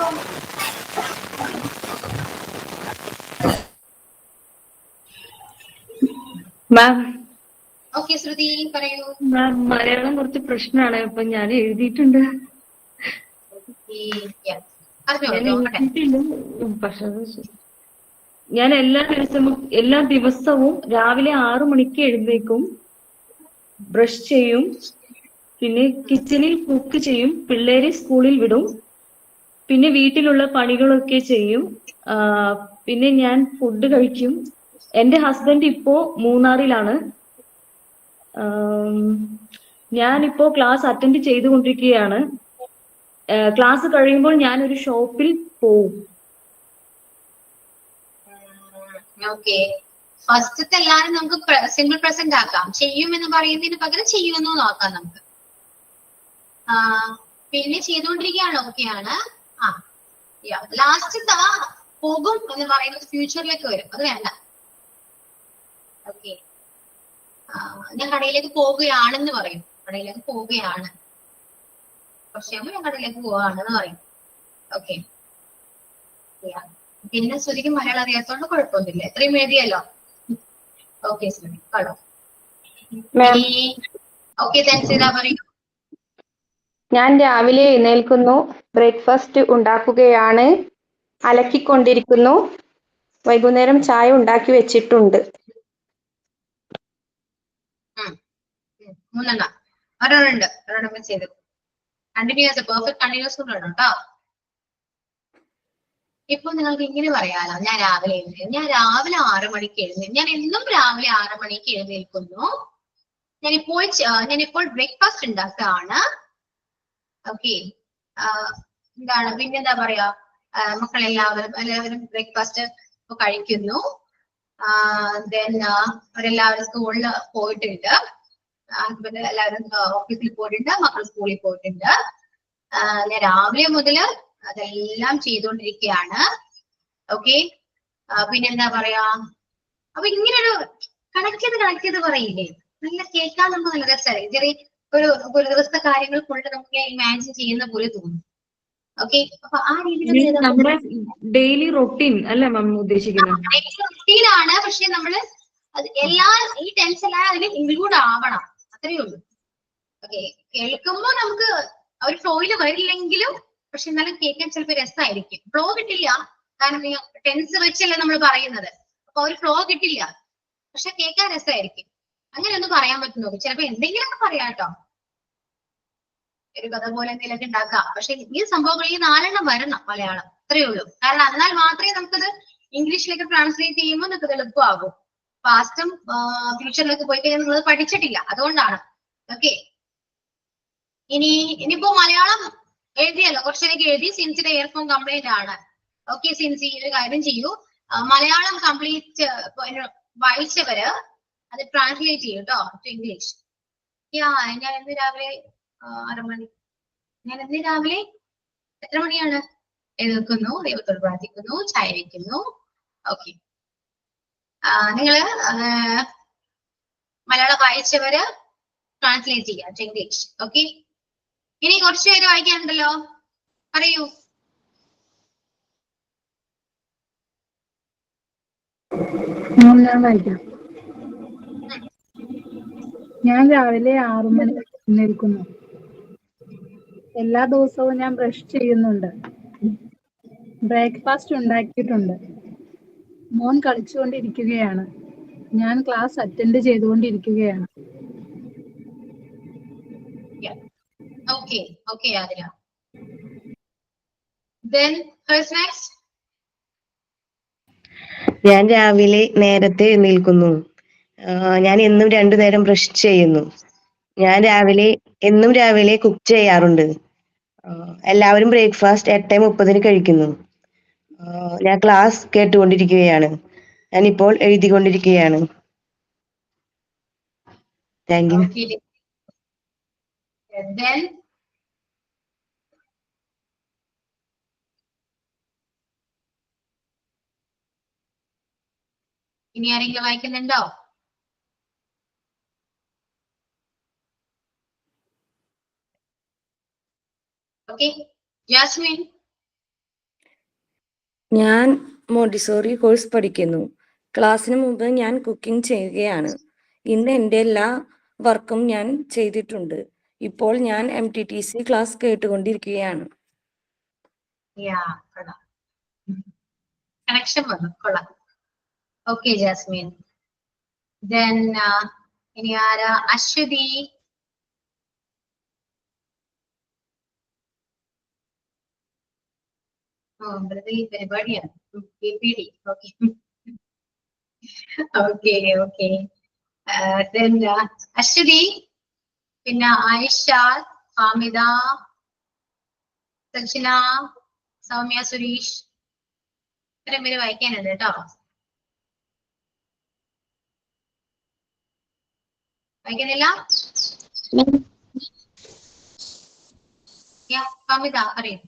മാം, ഓക്കെ ശ്രുതി പറയൂ. മാം, മലയാളം കുറച്ച് പ്രശ്നമാണ്. അപ്പൊ ഞാൻ എഴുതിയിട്ടുണ്ട്. പക്ഷെ ഞാൻ എല്ലാ ദിവസവും രാവിലെ 6 മണിക്ക് എഴുന്നേക്കും, ബ്രഷ് ചെയ്യും, പിന്നെ കിച്ചണിൽ കുക്ക് ചെയ്യും, പിള്ളേരെ സ്കൂളിൽ വിടും, പിന്നെ വീട്ടിലുള്ള പണികളൊക്കെ ചെയ്യും, പിന്നെ ഞാൻ ഫുഡ് കഴിക്കും. എന്റെ ഹസ്ബൻഡ് ഇപ്പോ മൂന്നാറിലാണ്. ഞാനിപ്പോ ക്ലാസ് അറ്റൻഡ് ചെയ്തുകൊണ്ടിരിക്കുകയാണ്. ക്ലാസ് കഴിയുമ്പോൾ ഞാൻ ഒരു ഷോപ്പിൽ പോവും. ഓക്കെ, ഫസ്റ്റത്തെ എല്ലാരും നമുക്ക് സിമ്പിൾ പ്രസന്റ് ആക്കാം. ചെയ്യും എന്ന് പറയുന്നതിന് പകരം ചെയ്യുമെന്ന് നോക്കാം നമുക്ക്. പിന്നെ ചെയ്തുകൊണ്ടിരിക്കുകയാണ്. ഓക്കെയാണ്. ലാസ്റ്റ് പോകും എന്ന് പറയുന്നത് ഫ്യൂച്ചറിലേക്ക് വരും, അത് വേണ്ട. ഓക്കെ, ഞാൻ കടയിലേക്ക് പോവുകയാണെന്ന് പറയും. കടയിലേക്ക് പോവുകയാണ്. പക്ഷെ ഞാൻ കടയിലേക്ക് പോവാണെന്ന് പറയും. ഓക്കെ, പിന്നെ ശ്രുതിക്ക് മലയാളം അറിയാത്തോണ്ട് കുഴപ്പമൊന്നുമില്ല, എത്രയും എഴുതിയല്ലോ. ഓക്കെ ശ്രുതി കളോ. ഓക്കെ, തൻസീറ പറയൂ. ഞാൻ രാവിലെ എഴുന്നേൽക്കുന്നു, ബ്രേക്ക്ഫാസ്റ്റ് ഉണ്ടാക്കുകയാണ്, അലക്കിക്കൊണ്ടിരിക്കുന്നു, വൈകുന്നേരം ചായ ഉണ്ടാക്കി വെച്ചിട്ടുണ്ട്. 3 ഒരെണ്ണമുണ്ട്, ഒരെണ്ണം ചെയ്ത് കണ്ടിന്യൂസ് പെർഫെക്റ്റ് കണ്ടിന്യൂസ് കൊണ്ടാണ് കേട്ടോ. ഇപ്പൊ നിങ്ങൾക്ക് ഇങ്ങനെ പറയാലോ, ഞാൻ രാവിലെ 6 മണിക്ക് എഴുന്നേൽക്കും. ഞാൻ എന്നും രാവിലെ 6 മണിക്ക് എഴുന്നേൽക്കുന്നു. ഞാനിപ്പോൾ ബ്രേക്ക്ഫാസ്റ്റ് ഉണ്ടാക്കുകയാണ്. ഓക്കെ, എന്താണ് പിന്നെന്താ പറയാ, എല്ലാവരും ബ്രേക്ക്ഫാസ്റ്റ് ഇപ്പൊ കഴിക്കുന്നു. ദെൻ അവരെല്ലാവരും സ്കൂളിൽ പോയിട്ടുണ്ട്. ഹസ്ബൻഡ് എല്ലാവരും ഓഫീസിൽ പോയിട്ടുണ്ട്, മക്കൾ സ്കൂളിൽ പോയിട്ടുണ്ട്. ഞാൻ രാവിലെ മുതല് അതെല്ലാം ചെയ്തുകൊണ്ടിരിക്കുകയാണ്. ഓക്കെ, പിന്നെന്താ പറയാ, അപ്പൊ ഇങ്ങനൊരു കണക്ട് ചെയ്ത് പറയില്ലേ, നല്ല കേൾക്കാൻ നമുക്ക് നല്ല രസമായി. ചെറിയ ഒരു ദിവസത്തെ കാര്യങ്ങൾ ഫുള്ള് നമുക്ക് ഇമാജിൻ ചെയ്യുന്ന പോലെ തോന്നും. ഓക്കെ, അപ്പൊ ആ രീതിയിൽ നമ്മുടെ ഡെയിലി റൊട്ടീൻ അല്ലേ മാം ഉദ്ദേശിക്കുന്നത്? റൊട്ടീനാണ്. പക്ഷെ നമ്മള് അത് എല്ലാ ഈ ടെൻസ് എല്ലാം അതിൽ ഇൻക്ലൂഡ് ആവണം, അത്രയേ ഉള്ളൂ. ഓക്കെ, കേൾക്കുമ്പോ നമുക്ക് ഒരു ഫ്ലോയില് വരില്ലെങ്കിലും പക്ഷെ എന്നാലും കേൾക്കാൻ ചിലപ്പോൾ രസമായിരിക്കും. ഫ്ലോ കിട്ടില്ല, കാരണം ടെൻസ് വെച്ചല്ലേ നമ്മൾ പറയുന്നത്, അപ്പൊ ഒരു ഫ്ലോ കിട്ടില്ല, പക്ഷെ കേൾക്കാൻ രസമായിരിക്കും. അങ്ങനെ ഒന്ന് പറയാൻ പറ്റും നോക്കും, ചിലപ്പോ എന്തെങ്കിലുമൊക്കെ പറയാം കേട്ടോ, ഒരു കഥ പോലെ എന്തെങ്കിലുമൊക്കെ ഉണ്ടാക്കാം. പക്ഷെ ഈ സംഭവങ്ങൾ ഈ 4 വരണം മലയാളം, അത്രയേ ഉള്ളൂ. കാരണം എന്നാൽ മാത്രമേ നമുക്കത് ഇംഗ്ലീഷിലേക്ക് ട്രാൻസ്ലേറ്റ് ചെയ്യുമ്പോൾ നമുക്ക് എളുപ്പമാകും. പാസ്റ്റും ഫ്യൂച്ചറിലേക്ക് പോയി കഴിഞ്ഞാൽ നിങ്ങളത് പഠിച്ചിട്ടില്ല, അതുകൊണ്ടാണ്. ഓക്കെ, ഇനിയിപ്പോ മലയാളം എഴുതിയല്ലോ, കുറച്ചേക്ക് എഴുതി. സിൻസിയുടെ ഇയർഫോൺ കംപ്ലൈന്റ് ആണ്. ഓക്കെ സിൻസി, ഒരു കാര്യം ചെയ്യൂ, മലയാളം കംപ്ലീറ്റ് വായിച്ചവര് അത് ട്രാൻസ്ലേറ്റ് ചെയ്യൂ കേട്ടോ ടു ഇംഗ്ലീഷ്. ഞാൻ ഇന്ന് രാവിലെ 6 മണി, ഞാൻ ഇന്ന് രാവിലെ എത്ര മണിയാണ് എഴുന്നേൽക്കുന്നു, ദൈവത്തോട് പ്രാർത്ഥിക്കുന്നു, ചായ വയ്ക്കുന്നു. ഓക്കെ, നിങ്ങള് മലയാളം വായിച്ചവര് ട്രാൻസ്ലേറ്റ് ചെയ്യാം ടു ഇംഗ്ലീഷ്. ഓക്കെ, ഇനി കുറച്ചു പേര് വായിക്കാനുണ്ടല്ലോ, പറയൂ. ഞാൻ വായിക്കാം. ഞാൻ രാവിലെ 6 മണിക്ക് എഴുന്നേൽക്കുന്നു. എല്ലാ ദിവസവും ഞാൻ ബ്രഷ് ചെയ്യുന്നുണ്ട്. ബ്രേക്ക്ഫാസ്റ്റ് ഉണ്ടാക്കിയിട്ടുണ്ട്. മോൻ കളിച്ചുകൊണ്ടിരിക്കുകയാണ്. ഞാൻ ക്ലാസ് അറ്റൻഡ് ചെയ്തുകൊണ്ടിരിക്കുകയാണ്. Okay okay Athira. Then who's next? ഞാൻ രാവിലെ നേരത്തെ എഴുന്നേൽക്കുന്നു. ഞാൻ എന്നും 2 നേരം ബ്രഷ് ചെയ്യുന്നു. ഞാൻ എന്നും രാവിലെ കുക്ക് ചെയ്യാറുണ്ട്. എല്ലാവരും ബ്രേക്ക്ഫാസ്റ്റ് 8:30 കഴിക്കുന്നു. ഞാൻ ക്ലാസ് കേട്ടുകൊണ്ടിരിക്കുകയാണ്. ഞാൻ ഇപ്പോൾ എഴുതിക്കൊണ്ടിരിക്കുകയാണ്. Thank you. Okay. Then ഇനി ആരെങ്കിലും വായിക്കുന്നുണ്ടോ? Okay, Jasmine. ഞാൻ മോണ്ടിസോറി കോഴ്സ് പഠിക്കുന്നു. ക്ലാസ്സിന് മുമ്പ് ഞാൻ കുക്കിംഗ് ചെയ്യുകയാണ്. ഇന്ന് എൻ്റെ എല്ലാ വർക്കും ഞാൻ ചെയ്തിട്ടുണ്ട്. ഇപ്പോൾ ഞാൻ MTTC ക്ലാസ് കേട്ടുകൊണ്ടിരിക്കുകയാണ്. കണക്ഷൻ വന്നു, കൊള്ളാം. Okay Jasmine. Then ഇനി ആരാ? അശ്വതി. പരിപാടിയാണ് PPD. Okay okay okay. Then Aswathy, പിന്നെ ആയിഷ, ഹാമിദ, സച്ചിന, സൗമ്യ, സുരീഷ്, ഇത്രയും പേര് വായിക്കാനുണ്ട് കേട്ടോ. വായിക്കുന്നില്ല? ഹാമിദ അറിയും.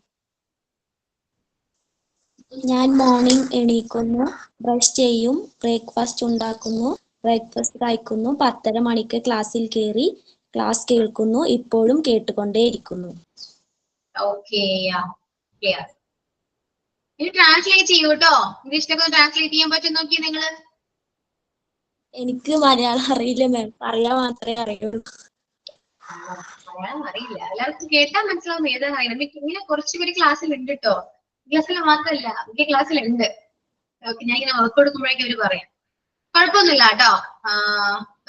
ഞാൻ മോർണിംഗ് എണീക്കുന്നു, ബ്രഷ് ചെയ്യും, ബ്രേക്ക്ഫാസ്റ്റ് ഉണ്ടാക്കുന്നു, ബ്രേക്ക്ഫാസ്റ്റ് കഴിക്കുന്നു, 10:30 മണിക്ക് ക്ലാസ്സിൽ കയറി, ക്ലാസ് കേൾക്കുന്നു, ഇപ്പോഴും കേട്ടുകൊണ്ടേയിരിക്കുന്നു. Okay, clear. ഇനി ട്രാൻസ്ലേറ്റ് ചെയ്യൂ കേട്ടോ. ഇംഗ്ലീഷിലൊക്കെ ട്രാൻസ്ലേറ്റ് ചെയ്യാൻ പറ്റും നോക്കി നിങ്ങള്. എനിക്ക് മലയാളം അറിയില്ല മാം, പറയാൻ മാത്രമേ അറിയുള്ളൂ. മലയാളം അറിയില്ല, എല്ലാവർക്കും കേട്ടാൽ മനസ്സിലാവും ഏതാണ്. ഇങ്ങനെ കുറച്ചുപേര് ക്ലാസ്സിലുണ്ട് കേട്ടോ. ക്ലാസ്സിൽ മാത്രമല്ല, എനിക്ക് ക്ലാസ്സിലുണ്ട്. ഓക്കെ, ഞാൻ ഇങ്ങനെ വർക്ക് കൊടുക്കുമ്പോഴേക്കും അവര് പറയാം. കുഴപ്പമൊന്നുമില്ല കേട്ടോ.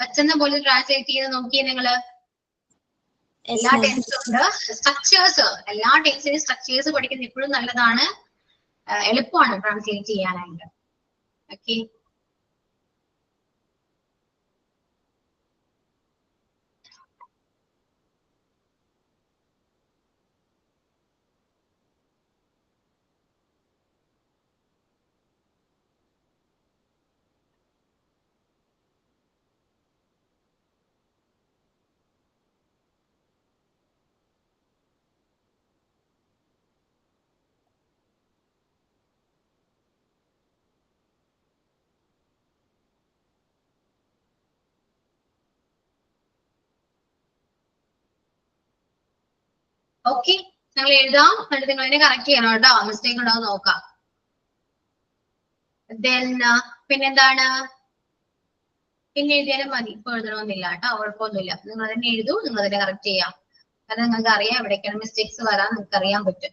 പറ്റുന്ന പോലെ ട്രാൻസ്ലേറ്റ് ചെയ്ത് നോക്കിയേ നിങ്ങള്. എല്ലാ ടെൻസും ഉണ്ട്, സ്ട്രക്ചേഴ്സ്, എല്ലാ ടെൻസിനും സ്ട്രക്ചേഴ്സ് പഠിക്കുന്നത് എപ്പോഴും നല്ലതാണ്, എളുപ്പമാണ് ട്രാൻസ്ലേറ്റ് ചെയ്യാനായിട്ട്. ഓക്കെ, ഓക്കെ, ഞങ്ങൾ എഴുതാം, എന്നിട്ട് നിങ്ങൾ അതിനെ കറക്റ്റ് ചെയ്യണം കേട്ടോ. മിസ്റ്റേക്ക് ഉണ്ടോ എന്ന് നോക്കാം. Then പിന്നെന്താണ്? പിന്നെ എഴുതിയാലും മതി, ഇപ്പൊ എഴുതണമെന്നില്ല കേട്ടോ, കുഴപ്പമൊന്നുമില്ല. നിങ്ങൾ തന്നെ എഴുതൂ, നിങ്ങൾ തന്നെ കറക്റ്റ് ചെയ്യാം. കാരണം നിങ്ങൾക്ക് അറിയാം എവിടേക്കാണ് മിസ്റ്റേക്സ് വരാൻ നിങ്ങൾക്ക് അറിയാൻ പറ്റും.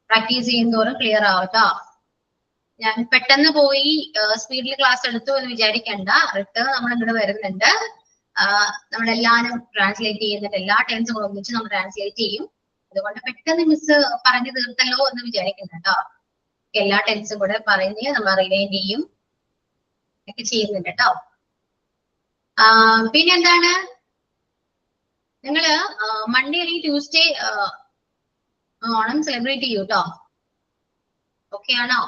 പ്രാക്ടീസ് ചെയ്യുന്നതോറും ക്ലിയർ ആവട്ടോ. ഞാൻ പെട്ടെന്ന് പോയി സ്പീഡിൽ ക്ലാസ് എടുത്തു എന്ന് വിചാരിക്കണ്ട. റിട്ടേൺ നമ്മൾ ഇങ്ങോട്ട് വരുന്നുണ്ട്. നമ്മളെല്ലാരും ട്രാൻസ്ലേറ്റ് ചെയ്യുന്നുണ്ട്, എല്ലാ ടേംസും ഒന്നിച്ച് നമ്മൾ ട്രാൻസ്ലേറ്റ് ചെയ്യും. അതുകൊണ്ട് പെട്ടെന്ന് മിസ് പറഞ്ഞു തീർത്തല്ലോ എന്ന് വിചാരിക്കണ്ട കേട്ടോ. എല്ലാ ടെൻസും കൂടെ പറഞ്ഞ് നമ്മൾ റിവൈൻഡ് ചെയ്യും ഒക്കെ ചെയ്യുന്നുണ്ട് കേട്ടോ. പിന്നെന്താണ്, നിങ്ങള് മൺഡേ അല്ലെങ്കിൽ ട്യൂസ്ഡേ ഓണം സെലിബ്രേറ്റ് ചെയ്യൂ കേട്ടോ. ഓക്കെ ആണോ?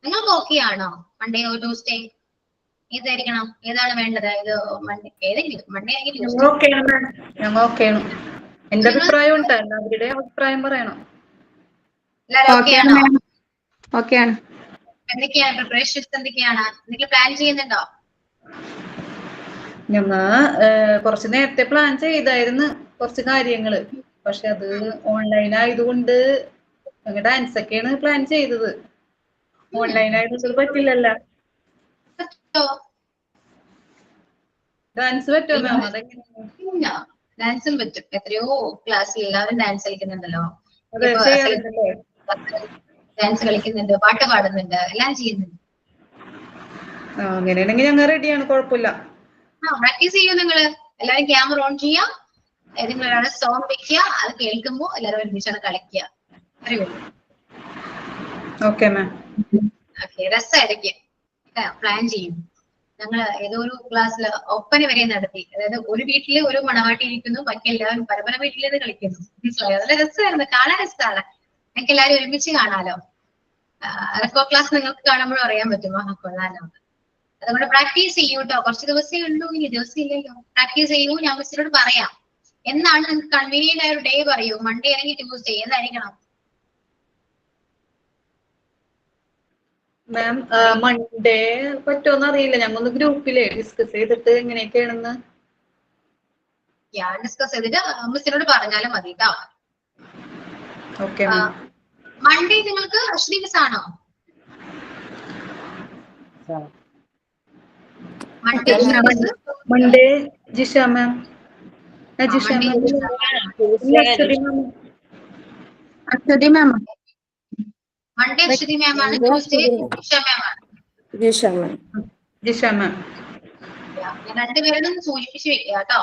നിങ്ങൾക്ക് ഓക്കെ ആണോ? മൺഡേ ഓർ ട്യൂസ്ഡേ ഏതായിരിക്കണം? ഏതാണ് വേണ്ടത്? ഇത് മൺഡേ ഏതെങ്കിലും, മൺഡേ അല്ലെങ്കിൽ ട്യൂസ്ഡേ? എന്റെ അഭിപ്രായം ഉണ്ട്, അവരുടെ അഭിപ്രായം പറയണം. എല്ലാവരും ഓക്കെ ആണോ? ഓക്കെയാണ്. എന്തൊക്കെയാണ് പ്രിപ്പറേഷൻസ്? എന്തൊക്കെയാണ് എന്തെങ്കിലും പ്ലാൻ ചെയ്യുന്നുണ്ടോ? ഞങ്ങ കുറച്ച് നേരത്തെ പ്ലാൻ ചെയ്തായിരുന്നു കുറച്ച് കാര്യങ്ങള്. പക്ഷെ അത് ഓൺലൈൻ ആയതുകൊണ്ട് ഞങ്ങൾ ഡാൻസ് ഒക്കെയാണ് പ്ലാൻ ചെയ്തത്. ഓൺലൈൻ ആയതുകൊണ്ട് പറ്റില്ലല്ലോ. ഡാൻസ് പറ്റുമോ മാം? അതെങ്ങനെയാ? ഡാൻസും പറ്റും. എത്രയോ ക്ലാസ്സിൽ എല്ലാവരും ഡാൻസ് കളിക്കുന്നുണ്ടല്ലോ. ഡാൻസ് കളിക്കുന്നുണ്ട്, പാട്ട് പാടുന്നുണ്ട്, എല്ലാം ചെയ്യുന്നുണ്ട്. അങ്ങനെയാണെങ്കിൽ ഞങ്ങൾ റെഡിയാണ്, കുഴപ്പമില്ല. പ്രാക്ടീസ് ചെയ്യൂ നിങ്ങള്. എല്ലാവരും ക്യാമറ ഓൺ ചെയ്യാം, ഏതെങ്കിലും ഒരാളെ സോങ് വെക്കുക, അത് കേൾക്കുമ്പോ എല്ലാവരും ഒരുമിച്ചാണ് കളിക്കുക. അറിയുള്ളൂ. Okay ma'am. ഓക്കെ, രസമായിരിക്കും. പ്ലാൻ ചെയ്യും. ഞങ്ങള് ഏതോ ഒരു ക്ലാസ്സില് ഒപ്പന വരെ നടത്തി. അതായത് ഒരു വീട്ടില് ഒരു മണവാട്ടി ഇരിക്കുന്നു, ബാക്കി എല്ലാവരും പല പല വീട്ടിലേത് കളിക്കുന്നു. മനസ്സിലായോ? നല്ല രസമായിരുന്നു, കാണാൻ രസമാണ്. എനിക്ക് എല്ലാവരും ഒരുമിച്ച് കാണാലോ. റെക്കോ ക്ലാസ് നിങ്ങൾക്ക് കാണുമ്പോഴും അറിയാൻ പറ്റും കൊള്ളാലോ. അതുകൊണ്ട് പ്രാക്ടീസ് ചെയ്യൂ കേട്ടോ. കുറച്ച് ദിവസമേ ഉള്ളൂ, ഇനി ദിവസം ഇല്ലല്ലോ. പ്രാക്ടീസ് ചെയ്യൂ. ഞാൻ മിസ്സിനോട് പറയാം എന്നാണ് നിങ്ങൾക്ക് കൺവീനിയന്റ് ആയ ഒരു ഡേ പറയൂ. മൺഡേ അല്ലെങ്കിൽ ട്യൂസ്ഡേ ഏതായിരിക്കണം? മാം മൺഡേ പറ്റുമോന്ന് അറിയില്ല. ഞങ്ങളൊന്ന് ഗ്രൂപ്പില് ഡിസ്കസ് ചെയ്തിട്ട് എങ്ങനെയൊക്കെയാണെന്ന് ഡിസ്കസ് ചെയ്തിട്ട് മിസ്സിനോട് പറഞ്ഞാലും മതി കേട്ടോ. ഓക്കെ. മൺഡേ നിങ്ങൾക്ക് അശ്വതി മിസ് ആണോ? മൺഡേ ജിഷ മാം. അശ്വതി മാം. മൺഡേ അശ്വതി മാം ആണ്, ട്യൂസ്ഡേ ജിഷ മാം ആണ്. ജിഷ മാം. ഞാൻ രണ്ടുപേരും സൂചിപ്പിച്ച് വെക്കുക കേട്ടോ.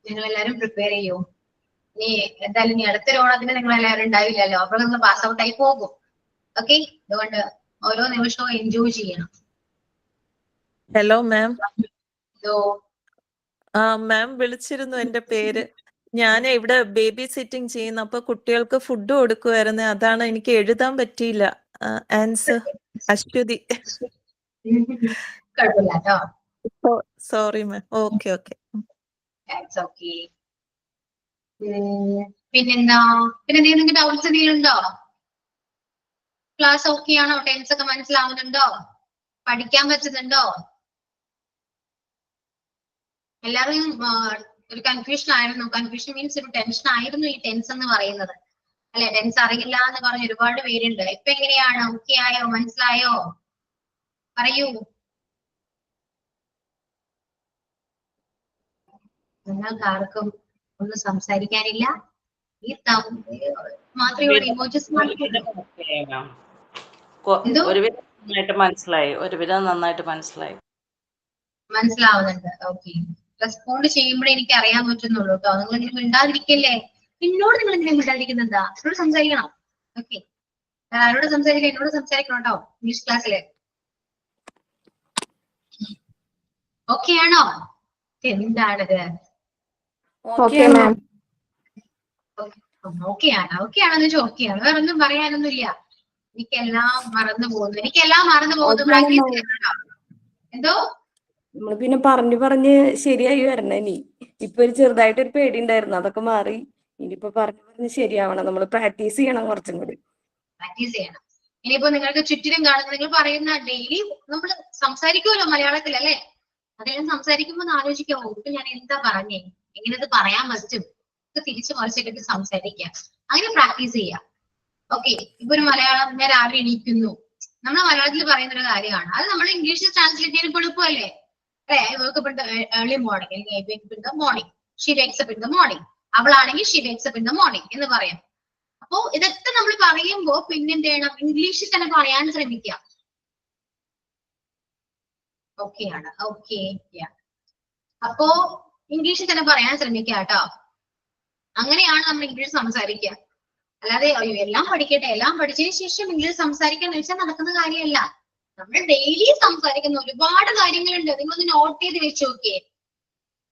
നിങ്ങൾ എല്ലാരും പ്രിപ്പയർ ചെയ്യൂ. ഇനി എന്തായാലും ഇനി അടുത്തൊരു ഓണത്തിന് നിങ്ങൾ എല്ലാവരും ഉണ്ടാവില്ലല്ലോ, അപ്പോൾ നിങ്ങൾ പാസ് ഔട്ട് ആയി പോകും. ഓക്കെ, അതുകൊണ്ട് ഓരോ നിമിഷവും എൻജോയ് ചെയ്യണം. Hello ma'am. മാം വിളിച്ചിരുന്നു എന്റെ പേര്. ഞാൻ ഇവിടെ ബേബി സിറ്റിംഗ് ചെയ്യുന്നു. അപ്പൊ കുട്ടികൾക്ക് ഫുഡ് കൊടുക്കുമായിരുന്നു, അതാണ് എനിക്ക് എഴുതാൻ പറ്റിയില്ല. Answer Aswathy. Sorry ma'am. Okay okay. പിന്നെന്താ, പിന്നെ എന്തെങ്കിലും ഡൗട്ട്സ് എന്തെങ്കിലും ഉണ്ടോ? ക്ലാസ് ഓക്കെ ആണോ? ടെൻസ് ഒക്കെ മനസ്സിലാവുന്നുണ്ടോ? പഠിക്കാൻ പറ്റുന്നുണ്ടോ? എല്ലാവരും ഒരു കൺഫ്യൂഷൻ ആയിരുന്നു. കൺഫ്യൂഷൻ മീൻസ് ഒരു ടെൻഷൻ ആയിരുന്നു ഈ ടെൻസ് എന്ന് പറയുന്നത്, അല്ലെ? ടെൻസ് അറിയില്ല എന്ന് പറഞ്ഞ ഒരുപാട് പേരുണ്ട്. ഇപ്പൊ എങ്ങനെയാണ്? ഓക്കെ ആയോ? മനസ്സിലായോ? പറയൂ. നിങ്ങൾക്ക് ആർക്കും ഒന്നും സംസാരിക്കാനില്ല? ഈ മാത്രമേ ഇമോജസ് മനസ്സിലാവുന്നുണ്ട്. ഓക്കെ, റെസ്പോണ്ട് ചെയ്യുമ്പോഴേ എനിക്ക് അറിയാൻ പറ്റുന്നുള്ളൂ കേട്ടോ. നിങ്ങൾ ഇങ്ങനെ മിണ്ടാതിരിക്കല്ലേ. എന്നോട് നിങ്ങൾ ഇങ്ങനെ മിണ്ടാതിരിക്കുന്നെന്താ? എന്നോട് സംസാരിക്കണം. ഓക്കെ, ആരോട് സംസാരിക്കണം? എന്നോട് സംസാരിക്കണം കേട്ടോ ഇംഗ്ലീഷ് ക്ലാസ്സില്. ഓക്കെ ആണോ? എന്താണിത്? ഓക്കെ ആണോ? ഓക്കെ ആണെന്ന് വെച്ചാൽ ഓക്കെ ആണ്. വേറെ ഒന്നും പറയാനൊന്നുമില്ല. എനിക്കെല്ലാം മറന്നു പോകുന്നു. എന്തോ നമ്മള് പിന്നെ പറഞ്ഞ് ശരിയായി വരണം. ഇനി ഇപ്പൊ ഒരു ചെറുതായിട്ടൊരു പേടി ഉണ്ടായിരുന്നു, അതൊക്കെ മാറി. ഇനിയിപ്പോ പറഞ്ഞ് ശരിയാവണം. നമ്മൾ പ്രാക്ടീസ് ചെയ്യണം, കുറച്ചും കൂടി പ്രാക്ടീസ് ചെയ്യണം. ഇനിയിപ്പോ നിങ്ങൾക്ക് ചുറ്റിലും കാണുന്ന നിങ്ങൾ പറയുന്ന ഡെയിലി നമ്മൾ സംസാരിക്കുമല്ലോ മലയാളത്തിൽ, അല്ലെ? അതെല്ലാം സംസാരിക്കുമ്പോൾ ആലോചിക്കാമോ, ഇപ്പൊ ഞാൻ എന്താ പറഞ്ഞേ, എങ്ങനെ ഇത് പറയാൻ പറ്റും, തിരിച്ചു മറിച്ചിട്ട് സംസാരിക്കാം. അങ്ങനെ പ്രാക്ടീസ് ചെയ്യാം. ഓക്കെ, ഇപ്പൊ ഒരു മലയാളം ഞാൻ രാവിലെ എണീക്കുന്നു, നമ്മൾ മലയാളത്തിൽ പറയുന്ന ഒരു കാര്യമാണ്. അത് നമ്മൾ ഇംഗ്ലീഷിൽ ട്രാൻസ്ലേറ്റ് ചെയ്യാൻ എളുപ്പമല്ലേ? അല്ലെ? I work up in the early morning, അല്ലെങ്കിൽ I wake up in the morning, she wakes up in the morning. അവളാണെങ്കിൽ she wakes up in the morning എന്ന് പറയാം. അപ്പോ ഇതൊക്കെ നമ്മൾ പറയുമ്പോ പിന്നെ എന്ത് ചെയ്യണം? ഇംഗ്ലീഷിൽ തന്നെ പറയാൻ ശ്രമിക്കാം. ഓക്കെ ആണ്. ഓക്കെ, അപ്പോ ഇംഗ്ലീഷിൽ തന്നെ പറയാൻ ശ്രമിക്കുക കേട്ടോ. അങ്ങനെയാണ് നമ്മൾ ഇംഗ്ലീഷ് സംസാരിക്കുക. അല്ലാതെ അയ്യോ എല്ലാം പഠിക്കട്ടെ, എല്ലാം പഠിച്ചതിന് ശേഷം ഇംഗ്ലീഷ് സംസാരിക്കാന്ന് വെച്ചാൽ നടക്കുന്ന കാര്യമല്ല. നമ്മൾ ഡെയിലി സംസാരിക്കുന്ന ഒരുപാട് കാര്യങ്ങളുണ്ട്. നിങ്ങളൊന്ന് നോട്ട് ചെയ്ത് വെച്ച് നോക്കിയേ,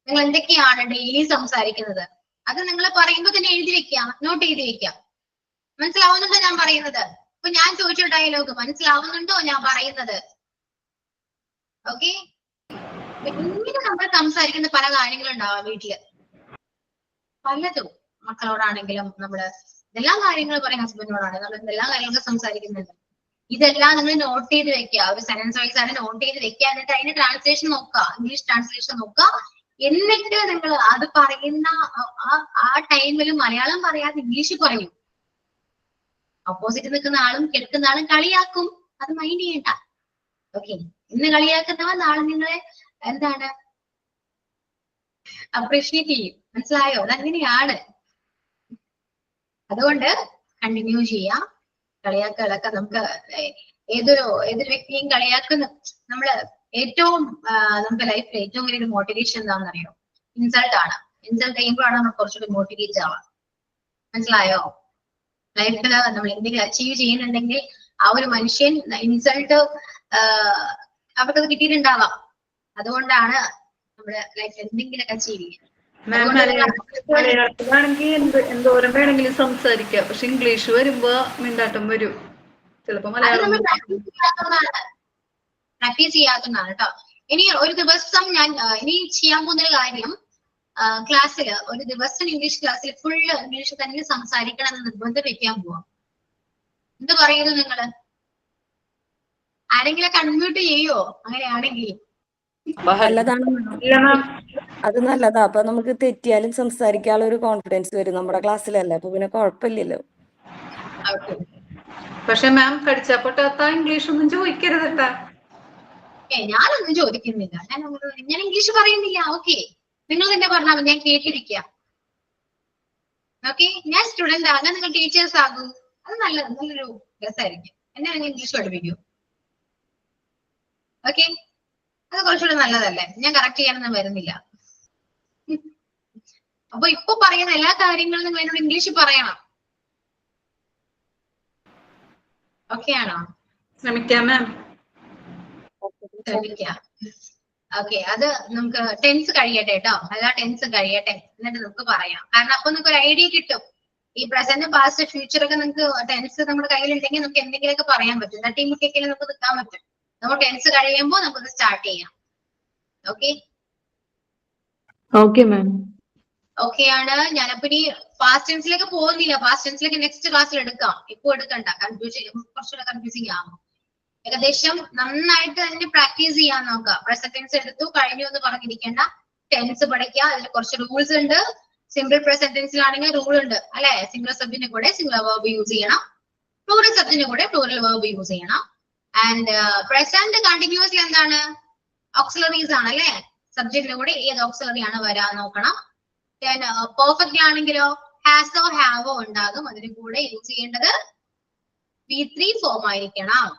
നിങ്ങൾ എന്തൊക്കെയാണ് ഡെയിലി സംസാരിക്കുന്നത്. അത് നിങ്ങൾ പറയുമ്പോൾ തന്നെ എഴുതി വെക്കാം, നോട്ട് ചെയ്ത് വെക്കാം. മനസ്സിലാവുന്നുണ്ടോ ഞാൻ പറയുന്നത്? ഇപ്പൊ ഞാൻ ചോദിച്ച ഡയലോഗ് മനസ്സിലാവുന്നുണ്ടോ ഞാൻ പറയുന്നത്? ഓക്കെ, ഇങ്ങനെ നമ്മൾ സംസാരിക്കുന്ന പല കാര്യങ്ങളുണ്ടാവാം വീട്ടില്, പലതും. മക്കളോടാണെങ്കിലും നമ്മള് എല്ലാ കാര്യങ്ങളും പറയും, ഹസ്ബൻഡിനോടാണ് നമ്മൾ എല്ലാ കാര്യങ്ങളും സംസാരിക്കുന്നുണ്ട്. ഇതെല്ലാം നിങ്ങൾ നോട്ട് ചെയ്ത് വെക്കുക. ഒരു സെന്റൻസ് വൈസ് ആണ് നോട്ട് ചെയ്ത് വെക്കുക. എന്നിട്ട് അതിന്റെ ട്രാൻസ്ലേഷൻ നോക്കുക, ഇംഗ്ലീഷ് ട്രാൻസ്ലേഷൻ നോക്കുക. എന്നിട്ട് നിങ്ങൾ അത് പറയുന്ന ആ ടൈമിൽ മലയാളം പറയാതെ ഇംഗ്ലീഷ് പറയും. ഓപ്പോസിറ്റ് നിൽക്കുന്ന ആളും കേൾക്കുന്ന ആളും കളിയാക്കും, അത് മൈൻഡ് ചെയ്യണ്ട. ഓക്കെ, ഇന്ന് കളിയാക്കുന്നവൻ നാളെ നിങ്ങളെ എന്താണ് അപ്രീഷിയേറ്റ് ചെയ്യും. മനസ്സിലായോ? അതങ്ങനെയാണ്. അതുകൊണ്ട് കണ്ടിന്യൂ ചെയ്യാം. കളിയാക്കളൊക്കെ നമുക്ക് ഏതൊരു വ്യക്തിയും കളിയാക്കുന്ന നമ്മള് ഏറ്റവും നമുക്ക് ലൈഫിൽ ഏറ്റവും വലിയൊരു മോട്ടിവേഷൻ എന്താണെന്നറിയോ? ഇൻസൾട്ട് ആണ്. ഇൻസൾട്ട് ചെയ്യുമ്പോഴാണ് നമ്മൾ കുറച്ചുകൂടി മോട്ടിവേറ്റ് ആവുക. മനസ്സിലായോ? ലൈഫിൽ നമ്മൾ എന്തെങ്കിലും അച്ചീവ് ചെയ്യുന്നുണ്ടെങ്കിൽ ആ ഒരു മനുഷ്യൻ ഇൻസൾട്ട് അവർക്കത് കിട്ടിയിട്ടുണ്ടാവാം. അതുകൊണ്ടാണ് നമ്മുടെ ലൈഫിൽ എന്തെങ്കിലുമൊക്കെ അച്ചീവ് ചെയ്യുന്നത്. മലയാളത്തിലാണെങ്കിൽ എന്തോരം വേണമെങ്കിലും സംസാരിക്കാം. പക്ഷെ ഇംഗ്ലീഷ് വരുമ്പോ മിണ്ടാട്ടം വരും. ചിലപ്പോ മലയാളം പ്രാക്ടീസ് ചെയ്യാത്തതാണ് കേട്ടോ. ഇനി ഒരു ദിവസം ഞാൻ ഇനി ചെയ്യാൻ പോകുന്ന ഒരു കാര്യം, ക്ലാസ്സില് ഒരു ദിവസം ഇംഗ്ലീഷ് ക്ലാസ്സിൽ ഫുള്ള് ഇംഗ്ലീഷ് തന്നെ സംസാരിക്കണം എന്ന് നിർബന്ധം വെക്കാൻ പോവാം. എന്ത് പറയുന്നു നിങ്ങള്? ആരെങ്കിലും കൺമ്യൂട്ട് ചെയ്യോ അങ്ങനെയാണെങ്കിൽ? നല്ലതാണ്. അത് നല്ലതാ. അപ്പൊ നമുക്ക് തെറ്റിയാലും സംസാരിക്കാനുള്ള ഒരു കോൺഫിഡൻസ് വരും. നമ്മുടെ ക്ലാസ്സിലല്ലേ, അപ്പൊ പിന്നെ കുഴപ്പമില്ലല്ലോ. പക്ഷെ മാം കടിച്ചാ പൊട്ടാത്ത ഇംഗ്ലീഷ് ഒന്നും ചോദിക്കരുതട്ടാ. ഞാനൊന്നും ചോദിക്കുന്നില്ല, ഞാൻ ഇംഗ്ലീഷ് പറയുന്നില്ല. ഓക്കെ, നിങ്ങൾ തന്നെ പറഞ്ഞാൽ ഞാൻ കേട്ടിരിക്കാം. ഓക്കെ, ഞാൻ സ്റ്റുഡന്റ് ആകാം, നിങ്ങൾ ടീച്ചേഴ്സ് ആകൂ. അത് നല്ലൊരു രസമായിരിക്കും. എന്നെ നിങ്ങൾ ഇംഗ്ലീഷ് പഠിപ്പിക്കൂ. ഓക്കെ, അത് കുറച്ചുകൂടെ നല്ലതല്ലേ? ഞാൻ കറക്റ്റ് ചെയ്യാനൊന്നും വരുന്നില്ല. അപ്പൊ ഇപ്പൊ പറയുന്ന എല്ലാ കാര്യങ്ങളും നിങ്ങൾ എന്നോട് ഇംഗ്ലീഷ് പറയണം. ഓക്കെ ആണോ? ശ്രമിക്കാം മാം. ശ്രമിക്കാം. ഓക്കെ, അത് നമുക്ക് ടെൻസ് കഴിയട്ടെ കേട്ടോ. എല്ലാ ടെൻസ് കഴിയട്ടെ, എന്നിട്ട് നമുക്ക് പറയാം. കാരണം അപ്പൊ നമുക്ക് ഒരു ഐഡിയ കിട്ടും. ഈ പ്രസന്റ് പാസ്റ്റ് ഫ്യൂച്ചർ ഒക്കെ നിങ്ങൾക്ക് ടെൻസ് നമ്മുടെ കയ്യിലുണ്ടെങ്കിൽ നമുക്ക് എന്തെങ്കിലുമൊക്കെ പറയാൻ പറ്റും. തട്ടിമുട്ടിയൊക്കെ നമുക്ക് നിൽക്കാൻ പറ്റും. നമ്മൾ ടെൻസ് കഴിയുമ്പോൾ നമുക്ക് സ്റ്റാർട്ട് ചെയ്യാം. Okay, okay ma'am. ഓക്കെ ആണ്. ഞാനപ്പോ ഇനി പാസ്റ്റ് ടെൻസിലേക്ക് പോകുന്നില്ല. പാസ്റ്റ് ടെൻസിലേക്ക് നെക്സ്റ്റ് ക്ലാസ്സിൽ എടുക്കാം. ഇപ്പൊ എടുക്കണ്ട, കുറച്ചുകൂടെ കൺഫ്യൂസിങ് ആകും. ഏകദേശം നന്നായിട്ട് തന്നെ പ്രാക്ടീസ് ചെയ്യാൻ നോക്കാം. പ്രസന്റ് ടെൻസ് എടുത്തു കഴിഞ്ഞു എന്ന് പറഞ്ഞിരിക്കേണ്ട. ടെൻസ് പഠിക്കുക. അതിൽ കുറച്ച് റൂൾസ് ഉണ്ട്. സിമ്പിൾ പ്രസന്റ് ടെൻസിലാണെങ്കിൽ റൂൾ ഉണ്ട് അല്ലെ? സിംഗുലർ സബ്ജക്റ്റിന് കൂടെ സിംഗുലർ വെർബ് യൂസ് ചെയ്യണം. പ്ലൂറൽ സബ്ജക്റ്റിന് കൂടെ പ്ലൂറൽ വെർബ് യൂസ് ചെയ്യണം. ആൻഡ് പ്രസന്റ് കണ്ടിന്യൂസ്ലി എന്താണ്? ഓക്സിലറീസ് ആണ് അല്ലെ? സബ്ജക്റ്റിന് കൂടെ ഏത് ഓക്സിലറി ആണ് വരാൻ നോക്കണം. പെർഫെക്റ്റ് ആണെങ്കിലോ ഹാസോ ഹാവോ ഉണ്ടാകും. അതിന് കൂടെ യൂസ് ചെയ്യേണ്ടത് V3 ഫോം ആയിരിക്കണം.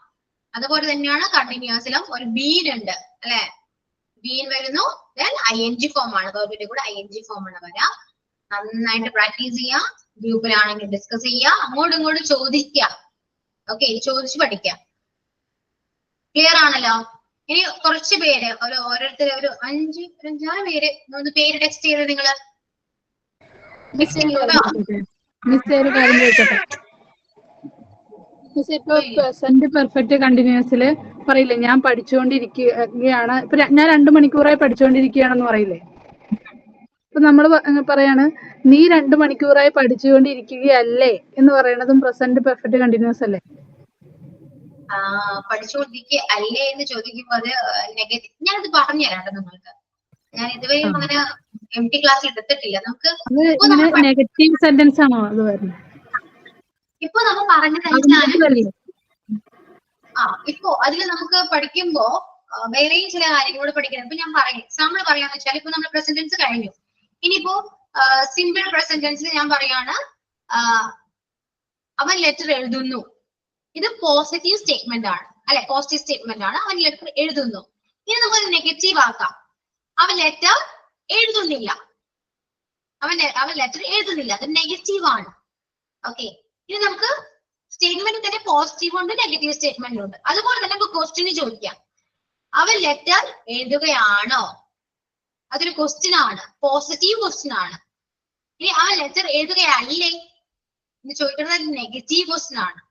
അതുപോലെ തന്നെയാണ് കണ്ടിന്യൂസിലും ഒരു ബീൻ ഉണ്ട് അല്ലെ? ബീൻ വരുന്നു. ദെൻ ING ഫോം ആണ്. വെർബിന്റെ കൂടെ ING ഫോം ആണ് വരാ. നന്നായിട്ട് പ്രാക്ടീസ് ചെയ്യാം. ഗ്രൂപ്പിലാണെങ്കിൽ ഡിസ്കസ് ചെയ്യുക. അങ്ങോട്ടും ഇങ്ങോട്ടും ചോദിക്കുക. ഓക്കെ, ചോദിച്ച് പഠിക്കാം. ക്ലിയർ ആണല്ലോ? ഇനി കുറച്ച് പേര് ഓരോരുത്തർ ഒരു 5-6 പേര് ഒന്ന് പേര് ടെക്സ്റ്റ് ചെയ്ത് നിങ്ങള് പ്രസന്റ് പെർഫെക്റ്റ് കണ്ടിന്യൂസില് പറയില്ലേ, ഞാൻ പഠിച്ചുകൊണ്ടിരിക്കുകയാണ്. ഇപ്പൊ ഞാൻ 2 മണിക്കൂറായി പഠിച്ചുകൊണ്ടിരിക്കുകയാണെന്ന് പറയില്ലേ? ഇപ്പൊ നമ്മൾ പറയാണ് നീ 2 മണിക്കൂറായി പഠിച്ചുകൊണ്ടിരിക്കുകയല്ലേ എന്ന് പറയണതും പ്രസന്റ് പെർഫെക്റ്റ് കണ്ടിന്യൂസ് അല്ലേ? പഠിച്ചുകൊണ്ടിരിക്കുക അല്ലേ എന്ന് ചോദിക്കുമ്പോൾ അത് നെഗറ്റീവ്. ഞാനത് പറഞ്ഞു തരാം നിങ്ങൾക്ക്. ഞാൻ ഇതുവരെയും അങ്ങനെ MT ക്ലാസ്സിൽ എടുത്തിട്ടില്ല. നമുക്ക് നെഗറ്റീവ് സെന്റൻസ് ആണോ അത് വരുന്നത്? ഇപ്പൊ നമ്മൾ പറഞ്ഞത് ഇപ്പോ അതിൽ നമുക്ക് പഠിക്കുമ്പോ വേറെയും ചില കാര്യങ്ങളോട് പഠിക്കണം. ഇപ്പൊ ഞാൻ പറയും, എക്സാമ്പിൾ പറയാന്ന് വെച്ചാൽ ഇപ്പൊ നമ്മൾ പ്രസന്റ് ടെൻസ് കഴിഞ്ഞു. ഇനിയിപ്പോ സിമ്പിൾ പ്രസന്റ് ടെൻസിൽ ഞാൻ പറയാണ് അവൻ ലെറ്റർ എഴുതുന്നു. ഇത് പോസിറ്റീവ് സ്റ്റേറ്റ്മെന്റ് ആണ് അല്ലെ, പോസിറ്റീവ് സ്റ്റേറ്റ്മെന്റ് ആണ്. അവൻ ലെറ്റർ എഴുതുന്നു. ഇനി നമുക്ക് നെഗറ്റീവ് ആക്കാം. അവൻ ലെറ്റർ എഴുതുന്നില്ല. അവൻ ലെറ്റർ എഴുതുന്നില്ല, അത് നെഗറ്റീവ് ആണ്. ഓക്കെ, ഇനി നമുക്ക് സ്റ്റേറ്റ്മെന്റ് തന്നെ പോസിറ്റീവ് ഉണ്ട്, നെഗറ്റീവ് സ്റ്റേറ്റ്മെന്റ് ഉണ്ട്. അതുപോലെ തന്നെ നമുക്ക് ക്വസ്റ്റ്യന് ചോദിക്കാം, അവൻ ലെറ്റർ എഴുതുകയാണോ? അതൊരു ക്വസ്റ്റ്യൻ ആണ്, പോസിറ്റീവ് ക്വസ്റ്റ്യൻ ആണ്. ഇനി അവൻ ലെറ്റർ എഴുതുകയല്ലേ എന്ന് ചോദിക്കുന്നത് നെഗറ്റീവ് ക്വസ്റ്റ്യൻ ആണ്.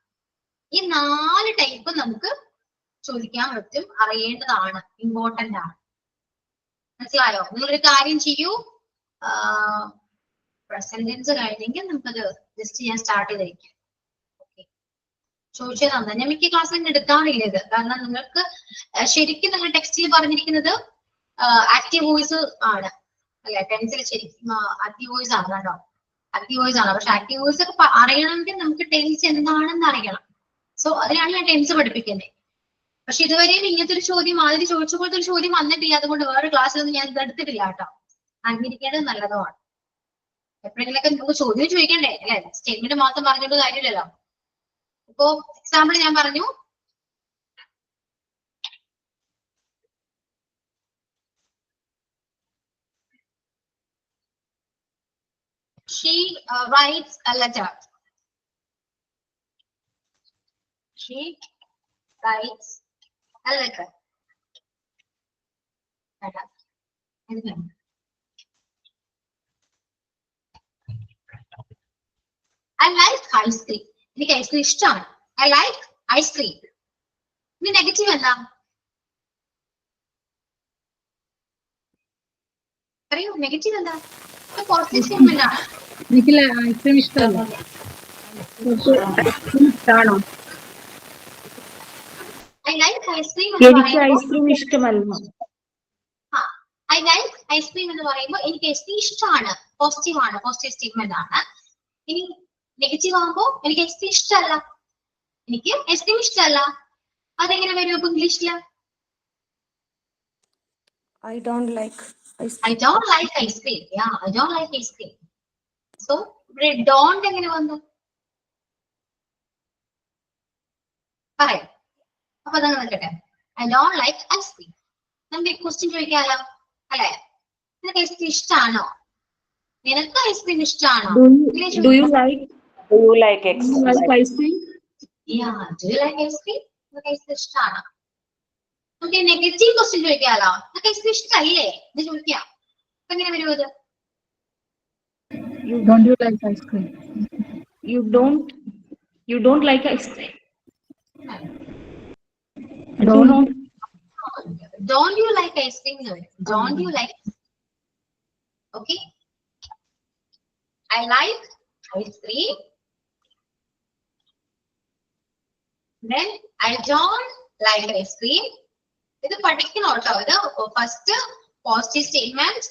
ഈ 4 ടൈപ്പ് നമുക്ക് ചോദിക്കാൻ പറ്റും, അറിയേണ്ടതാണ്, ഇമ്പോർട്ടന്റ് ആണ്. മനസ്സിലായോ? നിങ്ങളൊരു കാര്യം ചെയ്യൂ, പ്രസന്റ് ടെൻസ് കഴിഞ്ഞെങ്കിൽ നമുക്കത് ജസ്റ്റ് ഞാൻ സ്റ്റാർട്ട് ചെയ്തിരിക്കാം. ചോദിച്ചത് തന്നെ ഞാൻ മിക്ക ക്ലാസ്സിലും എടുക്കാറില്ല ഇത്, കാരണം നിങ്ങൾക്ക് ശരിക്കും നിങ്ങൾ ടെക്സ്റ്റിൽ പറഞ്ഞിരിക്കുന്നത് ആക്റ്റീവ് വോയിസ് ആണ് അല്ലെ, ടെൻസിൽ ശരിക്കും ആക്റ്റീവ് വോയിസ് ആണ് കേട്ടോ, ആക്റ്റീവ് വോയിസ് ആണ്. പക്ഷെ ആക്റ്റീവ് വോയിസ് ഒക്കെ അറിയണമെങ്കിൽ നമുക്ക് ടെൻസ് എന്താണെന്ന് അറിയണം. സോ അതിനാണ് ഞാൻ ടെൻസ് പഠിപ്പിക്കുന്നത്. പക്ഷെ ഇതുവരെയും ഇങ്ങനത്തെ ഒരു ചോദ്യം ആദ്യം ചോദിച്ച പോലത്തെ ഒരു ചോദ്യം വന്നിട്ടില്ല. അതുകൊണ്ട് വേറെ ക്ലാസ്സിലൊന്നും ഞാൻ ഇത് എടുത്തിട്ടില്ല കേട്ടോ. അറിഞ്ഞിരിക്കേണ്ടത് നല്ലതുമാണ്. എപ്പോഴെങ്കിലൊക്കെ നമുക്ക് ചോദ്യം ചോദിക്കണ്ടേ അല്ലെ, സ്റ്റേറ്റ്മെന്റ് മാത്രം പറഞ്ഞിട്ട് കാര്യമില്ലല്ലോ. ഇപ്പോ എക്സാമ്പിൾ ഞാൻ പറഞ്ഞു, she writes a letter. She writes a letter. I like ice cream. എനിക്ക് ഐസ്ക്രീം ഇഷ്ടമാണ്. I like ice cream. ഇത് നെഗറ്റീവ് എന്താ? അറിയോ നെഗറ്റീവ് എന്താ? പോസിറ്റീവ് സ്റ്റേറ്റ്മെന്റ് ആണ്. എനിക്ക് ഐസ്ക്രീം ഇഷ്ടമല്ല. ഇഷ്ടമാണോ? I like ice cream. എനിക്ക് ഐസ്ക്രീം ഇഷ്ടമല്ല. I like ice cream എന്ന് പറയുമ്പോൾ എനിക്ക് ഐസ്ക്രീം ഇഷ്ടമാണ്, പോസിറ്റീവ് ആണ്, പോസിറ്റീവ് സ്റ്റേറ്റ്മെന്റ് ആണ്. ഇനി നെഗറ്റീവ് ആകുമ്പോ എനിക്ക് ഐസ്ക്രീം ഇഷ്ടമല്ല, എനിക്ക് ഐസ്ക്രീം ഇഷ്ടമല്ല. അതെങ്ങനെ വരും ഇപ്പൊ ഇംഗ്ലീഷില്? I don't like ice I cream. don't like ice cream. Yeah, I don't like ice cream. So ഇവിടെ don't എങ്ങനെ വന്നു? പറയാം. അപ്പൊ അതങ്ങനെ നിൽക്കട്ടെ. I don't like ice cream. നമുക്ക് ക്വസ്റ്റ്യൻ ചോദിക്കാലോ അല്ലെ, നിനക്ക് ഐസ്ക്രീം ഇഷ്ടമാണോ? നിനക്ക് ഐസ്ക്രീം ഇഷ്ടമാണോ? Do you like ice cream? ice cream? Yeah, do you like ice cream? നിനക്ക് ഐസ്ക്രീം ഇഷ്ടമാണോ? നമുക്ക് നെഗറ്റീവ് ക്വസ്റ്റ്യൻ ചോദിക്കാലോ, നിനക്ക് ഐസ്ക്രീം ഇഷ്ടമല്ലേ എന്ന് ചോദിക്കാം. അപ്പൊ എങ്ങനെ വരും അത്? Don't you like ice cream? You don't like ice cream? Don't you like ice cream? Don't you like? Okay. I like ice cream. Then I don't like ice cream. ഇത് പഠിക്കണം കേട്ടോ. ഇത് first positive statement,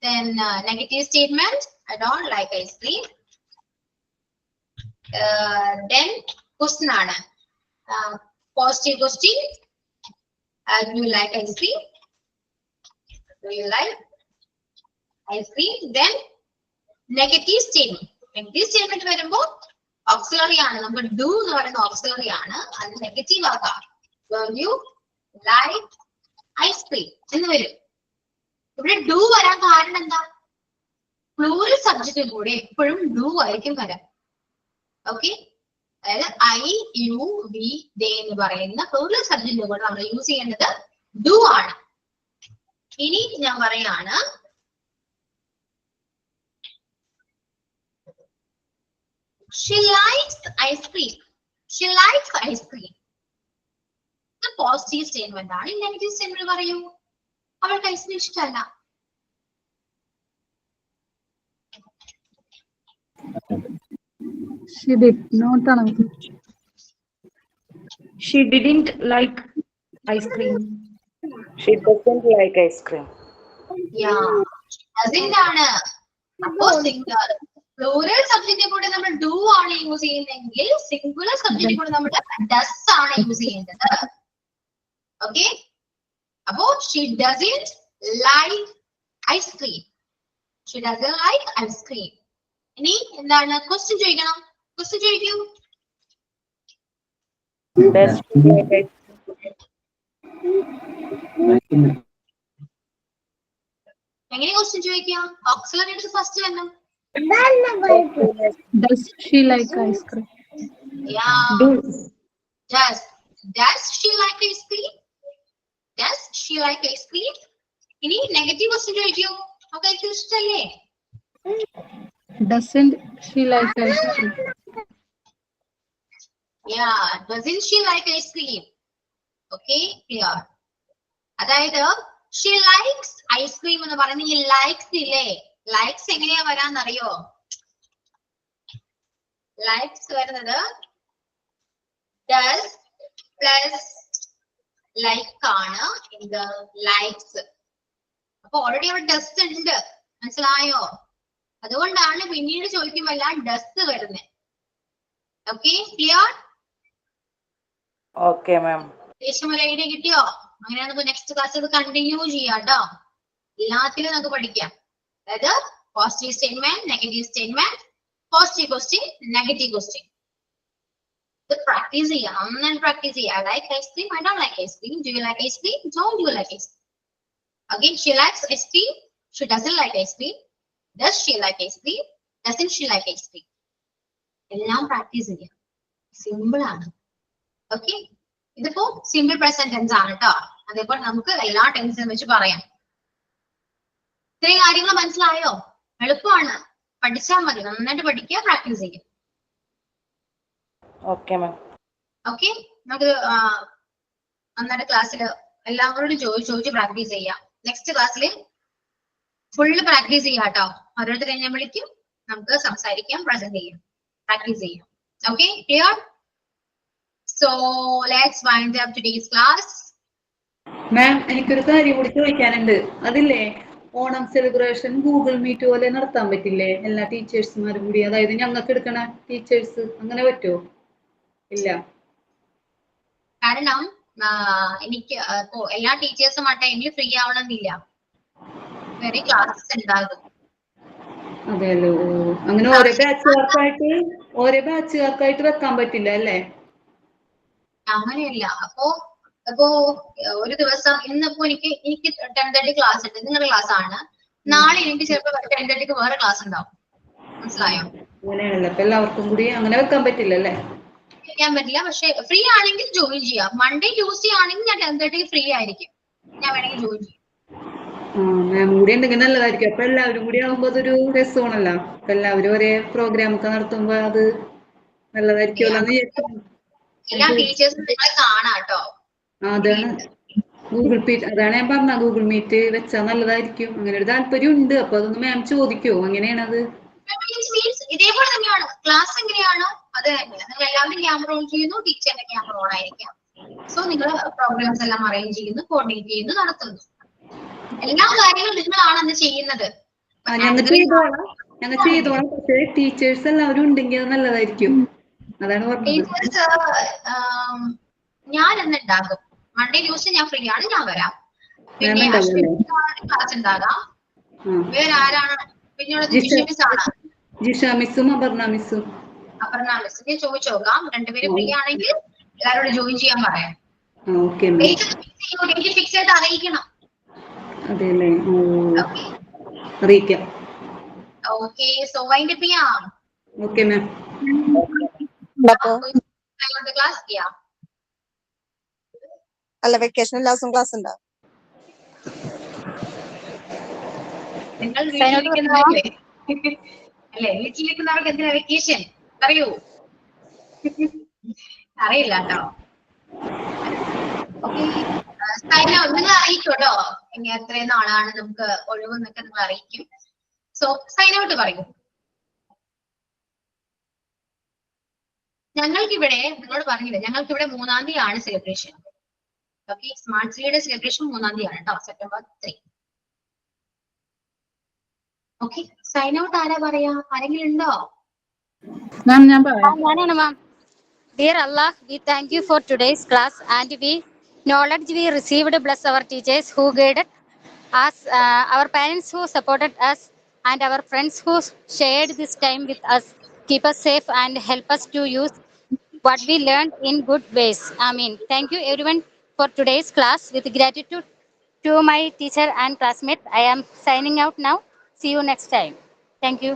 then negative statement. I don't like ice cream. Then question ആണ്, positive question. Do you like ice cream? Do you like ice cream? Then negative statement. Negative statement വരുമ്പോ auxiliary ആണ്, നമ്മൾ do എന്ന് പറയുന്ന auxiliary ആണ്, അത് നെഗറ്റീവ് ആക്കാം. Do you like ice cream എന്ന് വരും. ഇവിടെ do വരാൻ കാരണം എന്താ? പ്ലൂറൽ സബ്ജക്റ്റിൽ കൂടെ എപ്പോഴും do ആയിരിക്കും വരാം. ഓക്കെ, അതായത് I, you, we, they എന്ന് പറയുന്ന പ്ലൂറൽ സബ്ജക്റ്റിൽ കൂടെ നമ്മൾ യൂസ് ചെയ്യേണ്ടത് do ആണ്. ഇനി ഞാൻ പറയാണ്, she likes ice cream. She likes ice cream. ഇത് പോസിറ്റീവ് സ്റ്റേറ്റ്മെന്റ് ആണ്. നെഗറ്റീവ് സ്റ്റേറ്റ്മെന്റ് പറയൂ, അവൾക്ക് ഐസ്ക്രീം ഇഷ്ടമല്ല. She did not. She didn't like ice cream. She doesn't like ice cream. Yeah, doesn't ആണ്. അപ്പോ സിംഗുലർ. പ്ലൂറൽ സബ്ജക്റ്റിനെ കൂടെ നമ്മൾ ഡു ആണ് യൂസ് ചെയ്യുന്നതെങ്കിൽ സിംഗുലർ സബ്ജക്റ്റിനെ കൂടെ നമ്മൾ ഡസ് ആണ് യൂസ് ചെയ്യേണ്ടത്. ഓക്കെ, അപ്പോ she doesn't like ice cream. She doesn't like ice cream. ഇനി എന്താണ് ക്വസ്റ്റ്യൻ ചോദിക്കണം? ക്വസ്റ്റ്യൻ ചോദിക്കൂ. എങ്ങനെ ക്വസ്റ്റ്യൻ ചോദിക്കാം? ഓക്സിലറി ഫസ്റ്റ് വരണം. Does she like ice cream? Yeah. Does she like ice cream? Does she like ice cream? ഇനി നെഗറ്റീവ് ക്വസ്റ്റ്യൻ ചോദിക്കൂ. ഒക്കെ ഇഷ്ടല്ലേ? Doesn't she like ice cream? Yeah, doesn't she like ice cream? Okay, clear. അതായത് she likes ice cream എന്ന് പറയുന്നത് ഈ likes ഇല്ലേ, likes എങ്ങനെയാ വരാന്നറിയോ? likes വരുന്നത് does plus like ആണ് ഇത് likes. അപ്പൊ ഓൾറെഡി അവിടെ does ഉണ്ട്, മനസ്സിലായോ? അതുകൊണ്ടാണ് പിന്നീട് ചോദിക്കുമ്പോ എല്ലാം does വരുന്നത്. Okay, clear? Okay ma'am. ഏകദേശം ഒരു ഐഡിയ കിട്ടിയോ? അങ്ങനെ നമുക്ക് നെക്സ്റ്റ് ക്ലാസ് ഇത് കണ്ടിന്യൂ ചെയ്യാം കേട്ടോ. എല്ലാത്തിലും നമുക്ക് പഠിക്കാം. അതായത് positive statement, negative statement, positive question, negative question. ഇത് പ്രാക്ടീസ് ചെയ്യാം, നന്നായി പ്രാക്ടീസ് ചെയ്യാം. I like ice cream, I don't like ice cream. Do you like ice cream? Don't you like ice cream? Again, she likes ice cream, she doesn't like ice cream. Does she like ice cream? Doesn't she like ice cream? എല്ലാം പ്രാക്ടീസ് ചെയ്യാം. സിമ്പിൾ ആണ്. ഓക്കെ, ഇതിപ്പോ സിമ്പിൾ പ്രസന്റ് ടെൻസ് ആണ് കേട്ടോ. അതേപോലെ നമുക്ക് എല്ലാ ടെൻസും വെച്ച് പറയാം. ഇത്രയും കാര്യങ്ങൾ മനസ്സിലായോ? എളുപ്പമാണ്, പഠിച്ചാൽ മതി. നന്നായിട്ട് പഠിക്കുക, പ്രാക്ടീസ് ചെയ്യുക. Okay ma'am. ഓക്കെ, നമുക്ക് നന്നായിട്ട് ക്ലാസ്സിൽ എല്ലാവരോടും ചോദിച്ച് പ്രാക്ടീസ് ചെയ്യാം. നെക്സ്റ്റ് ക്ലാസ്സിൽ ഫുള്ള് പ്രാക്ടീസ് ചെയ്യാം കേട്ടോ. ഓരോരുത്തർ ഞാൻ വിളിക്കും, നമുക്ക് സംസാരിക്കാം, പ്രസന്റ് ചെയ്യാം, പ്രാക്ടീസ് ചെയ്യാം. Okay, clear? So let's wind up today's class. മാം, എനിക്കൊരു കാര്യം കൂടി ചോദിക്കാനുണ്ട്. അതില്ലേ, ഓണം സെലിബ്രേഷൻ ഗൂഗിൾ മീറ്റ് പോലെ നടത്താൻ പറ്റില്ലേ എല്ലാ ടീച്ചേഴ്സുമാരും കൂടി? അതായത് ഞങ്ങൾക്ക് എടുക്കണ ടീച്ചേഴ്സ്, അങ്ങനെ പറ്റുമോ? ഇല്ല. കാരണം എനിക്ക് ഇപ്പോ എല്ലാ ടീച്ചേഴ്സും ആ ടൈമിൽ ഫ്രീ ആവണമെന്നില്ല, വേറെ ക്ലാസ്സസ് ഉണ്ടാകും. അതെല്ലോ, അങ്ങനെ ഓരോ ബാച്ചുകാർക്കായിട്ട് വെക്കാൻ പറ്റില്ല അല്ലേ? അങ്ങനെയല്ല. അപ്പോ ഒരു ദിവസം ഇന്നിപ്പോ എനിക്ക് 10:30 ക്ലാസ് ഉണ്ട്, നിങ്ങളുടെ ക്ലാസ് ആണ്. നാളെ എനിക്ക് ചിലപ്പോ 10:30 വേറെ ക്ലാസ് ഉണ്ടാവും, മനസ്സിലായോ? അങ്ങനെയാണല്ലോ, അപ്പൊ എല്ലാവർക്കും കൂടി അങ്ങനെ വെക്കാൻ പറ്റില്ല അല്ലേ? ചെയ്യാൻ പറ്റില്ല, പക്ഷെ ഫ്രീ ആണെങ്കിൽ ജോയിൻ ചെയ്യാം. മൺഡേ ട്യൂസ്ഡേ ആണെങ്കിൽ ഞാൻ 10:30 ഫ്രീ ആയിരിക്കും, ഞാൻ വേണമെങ്കിൽ ജോയിൻ ചെയ്യാം. മാം കൂടി ഉണ്ടെങ്കിൽ നല്ലതായിരിക്കും. അപ്പൊ എല്ലാവരും കൂടി ആവുമ്പോ അതൊരു രസമാണല്ലോ. അപ്പൊ എല്ലാവരും ഒരേ പ്രോഗ്രാം ഒക്കെ നടത്തുമ്പോ അത് നല്ലതായിരിക്കുമല്ലോ എന്ന് വിചാരിച്ചു. എല്ലാ ടീച്ചേഴ്സും നിങ്ങളെ കാണാട്ടോ. അതാണ് ഗൂഗിൾ മീറ്റ്, അതാണ് ഞാൻ പറഞ്ഞ ഗൂഗിൾ മീറ്റ് വെച്ചാൽ നല്ലതായിരിക്കും. അങ്ങനെ ഒരു താല്പര്യം ഉണ്ട്. അപ്പൊ അതൊന്ന് മാം ചോദിക്കുവോ? അങ്ങനെയാണത്? ഇതേപോലെ തന്നെയാണ് ക്ലാസ് എങ്ങനെയാണോ അത് തന്നെ. നിങ്ങൾ എല്ലാവരും ക്യാമറ ഓൺ ചെയ്യുന്നു, ടീച്ചറിന്റെ ക്യാമറ ഓൺ ആയിരിക്കാം. സോ നിങ്ങൾ പ്രോഗ്രാംസ് എല്ലാം അറേഞ്ച് ചെയ്യുന്നു, കോർഡിനേറ്റ് ചെയ്യുന്നു, നടത്തുന്നു. എല്ലാ കാര്യങ്ങളും നിങ്ങളാണ് അന്ന് ചെയ്യുന്നത്. ഞങ്ങൾ ചെയ്തോളാം, പക്ഷേ ടീച്ചേഴ്സ് എല്ലാവരും ഉണ്ടെങ്കിൽ അത് നല്ലതായിരിക്കും. അതാണ് പറഞ്ഞത്. ടീച്ചേഴ്സ് ഞാൻ എന്ന് ഉണ്ടാകും. മൺഡേ ട്യൂസ്ഡേ ഞാൻ ഫ്രീ ആണ്, ഞാൻ വരാം. പിന്നെ ക്ലാസ് ഉണ്ടാകാം. വേറെ ആരാണ്? പിന്നെ ജിഷ മിസ്സും അപർണ മിസ്സും. അപർണ മിസ്സിനെ ചോദിച്ചു നോക്കാം. രണ്ടുപേരും ഫ്രീ ആണെങ്കിൽ എല്ലാവരോടും ജോയിൻ ചെയ്യാൻ പറയാം. ഡേറ്റ് ഫിക്സ് ആയിട്ട് അറിയിക്കണം. അതെല്ലേ, അറിയിക്കാം. ഓക്കെ, സോ വൈൻഡ് അപ്പ് ചെയ്യാം. Okay ma'am. ക്ലാസ് ചെയ്യാം. അല്ല, വെക്കേഷൻ എല്ലാ ദിവസവും ക്ലാസ് ഉണ്ടാവും. നിങ്ങൾ വീട്ടിലിരിക്കുന്നവരല്ലേ? അല്ലേ, വീട്ടിലിരിക്കുന്നവർക്ക് എന്തിനാ വെക്കേഷൻ അറിയൂ? അറിയില്ല കേട്ടോ. നിങ്ങൾ അറിയിക്കും കേട്ടോ. ഇനി എത്രയും നാളാണ് നമുക്ക് ഒഴിവെന്നൊക്കെ നിങ്ങൾ അറിയിക്കും. സോ സൈൻ ഔട്ട് പറയൂ. ഞങ്ങൾക്കിവിടെ നിങ്ങളോട് പറഞ്ഞില്ല, ഞങ്ങൾക്കിവിടെ 3-ാം തീയതിയാണ് സെലിബ്രേഷൻ. ഓക്കെ, സ്മാർട്ട് സിറ്റിയുടെ സെലിബ്രേഷൻ 3-ാം തീയതിയാണ് കേട്ടോ, September 3. ഓക്കെ, സൈൻ ഔട്ട് ആരാ പറയാ? ആരെങ്കിലും ഉണ്ടോ? മാം ഞാൻ പറയാം. ഞാനാണ് മാം. Dear Allah, we thank you for today's class and we knowledge we received. Bless our teachers who guided us, our parents who supported us, and our friends who shared this time with us. Keep us safe and help us to use what we learned in good ways. Amen. Thank you everyone for today's class. With gratitude to my teacher and classmates, I am signing out now. See you next time. Thank you.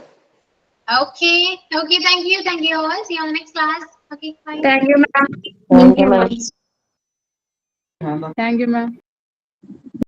Okay, thank you all. See you on the next class. Okay, bye. Thank you, ma'am. Thank you, ma'am. Thank you, ma'am.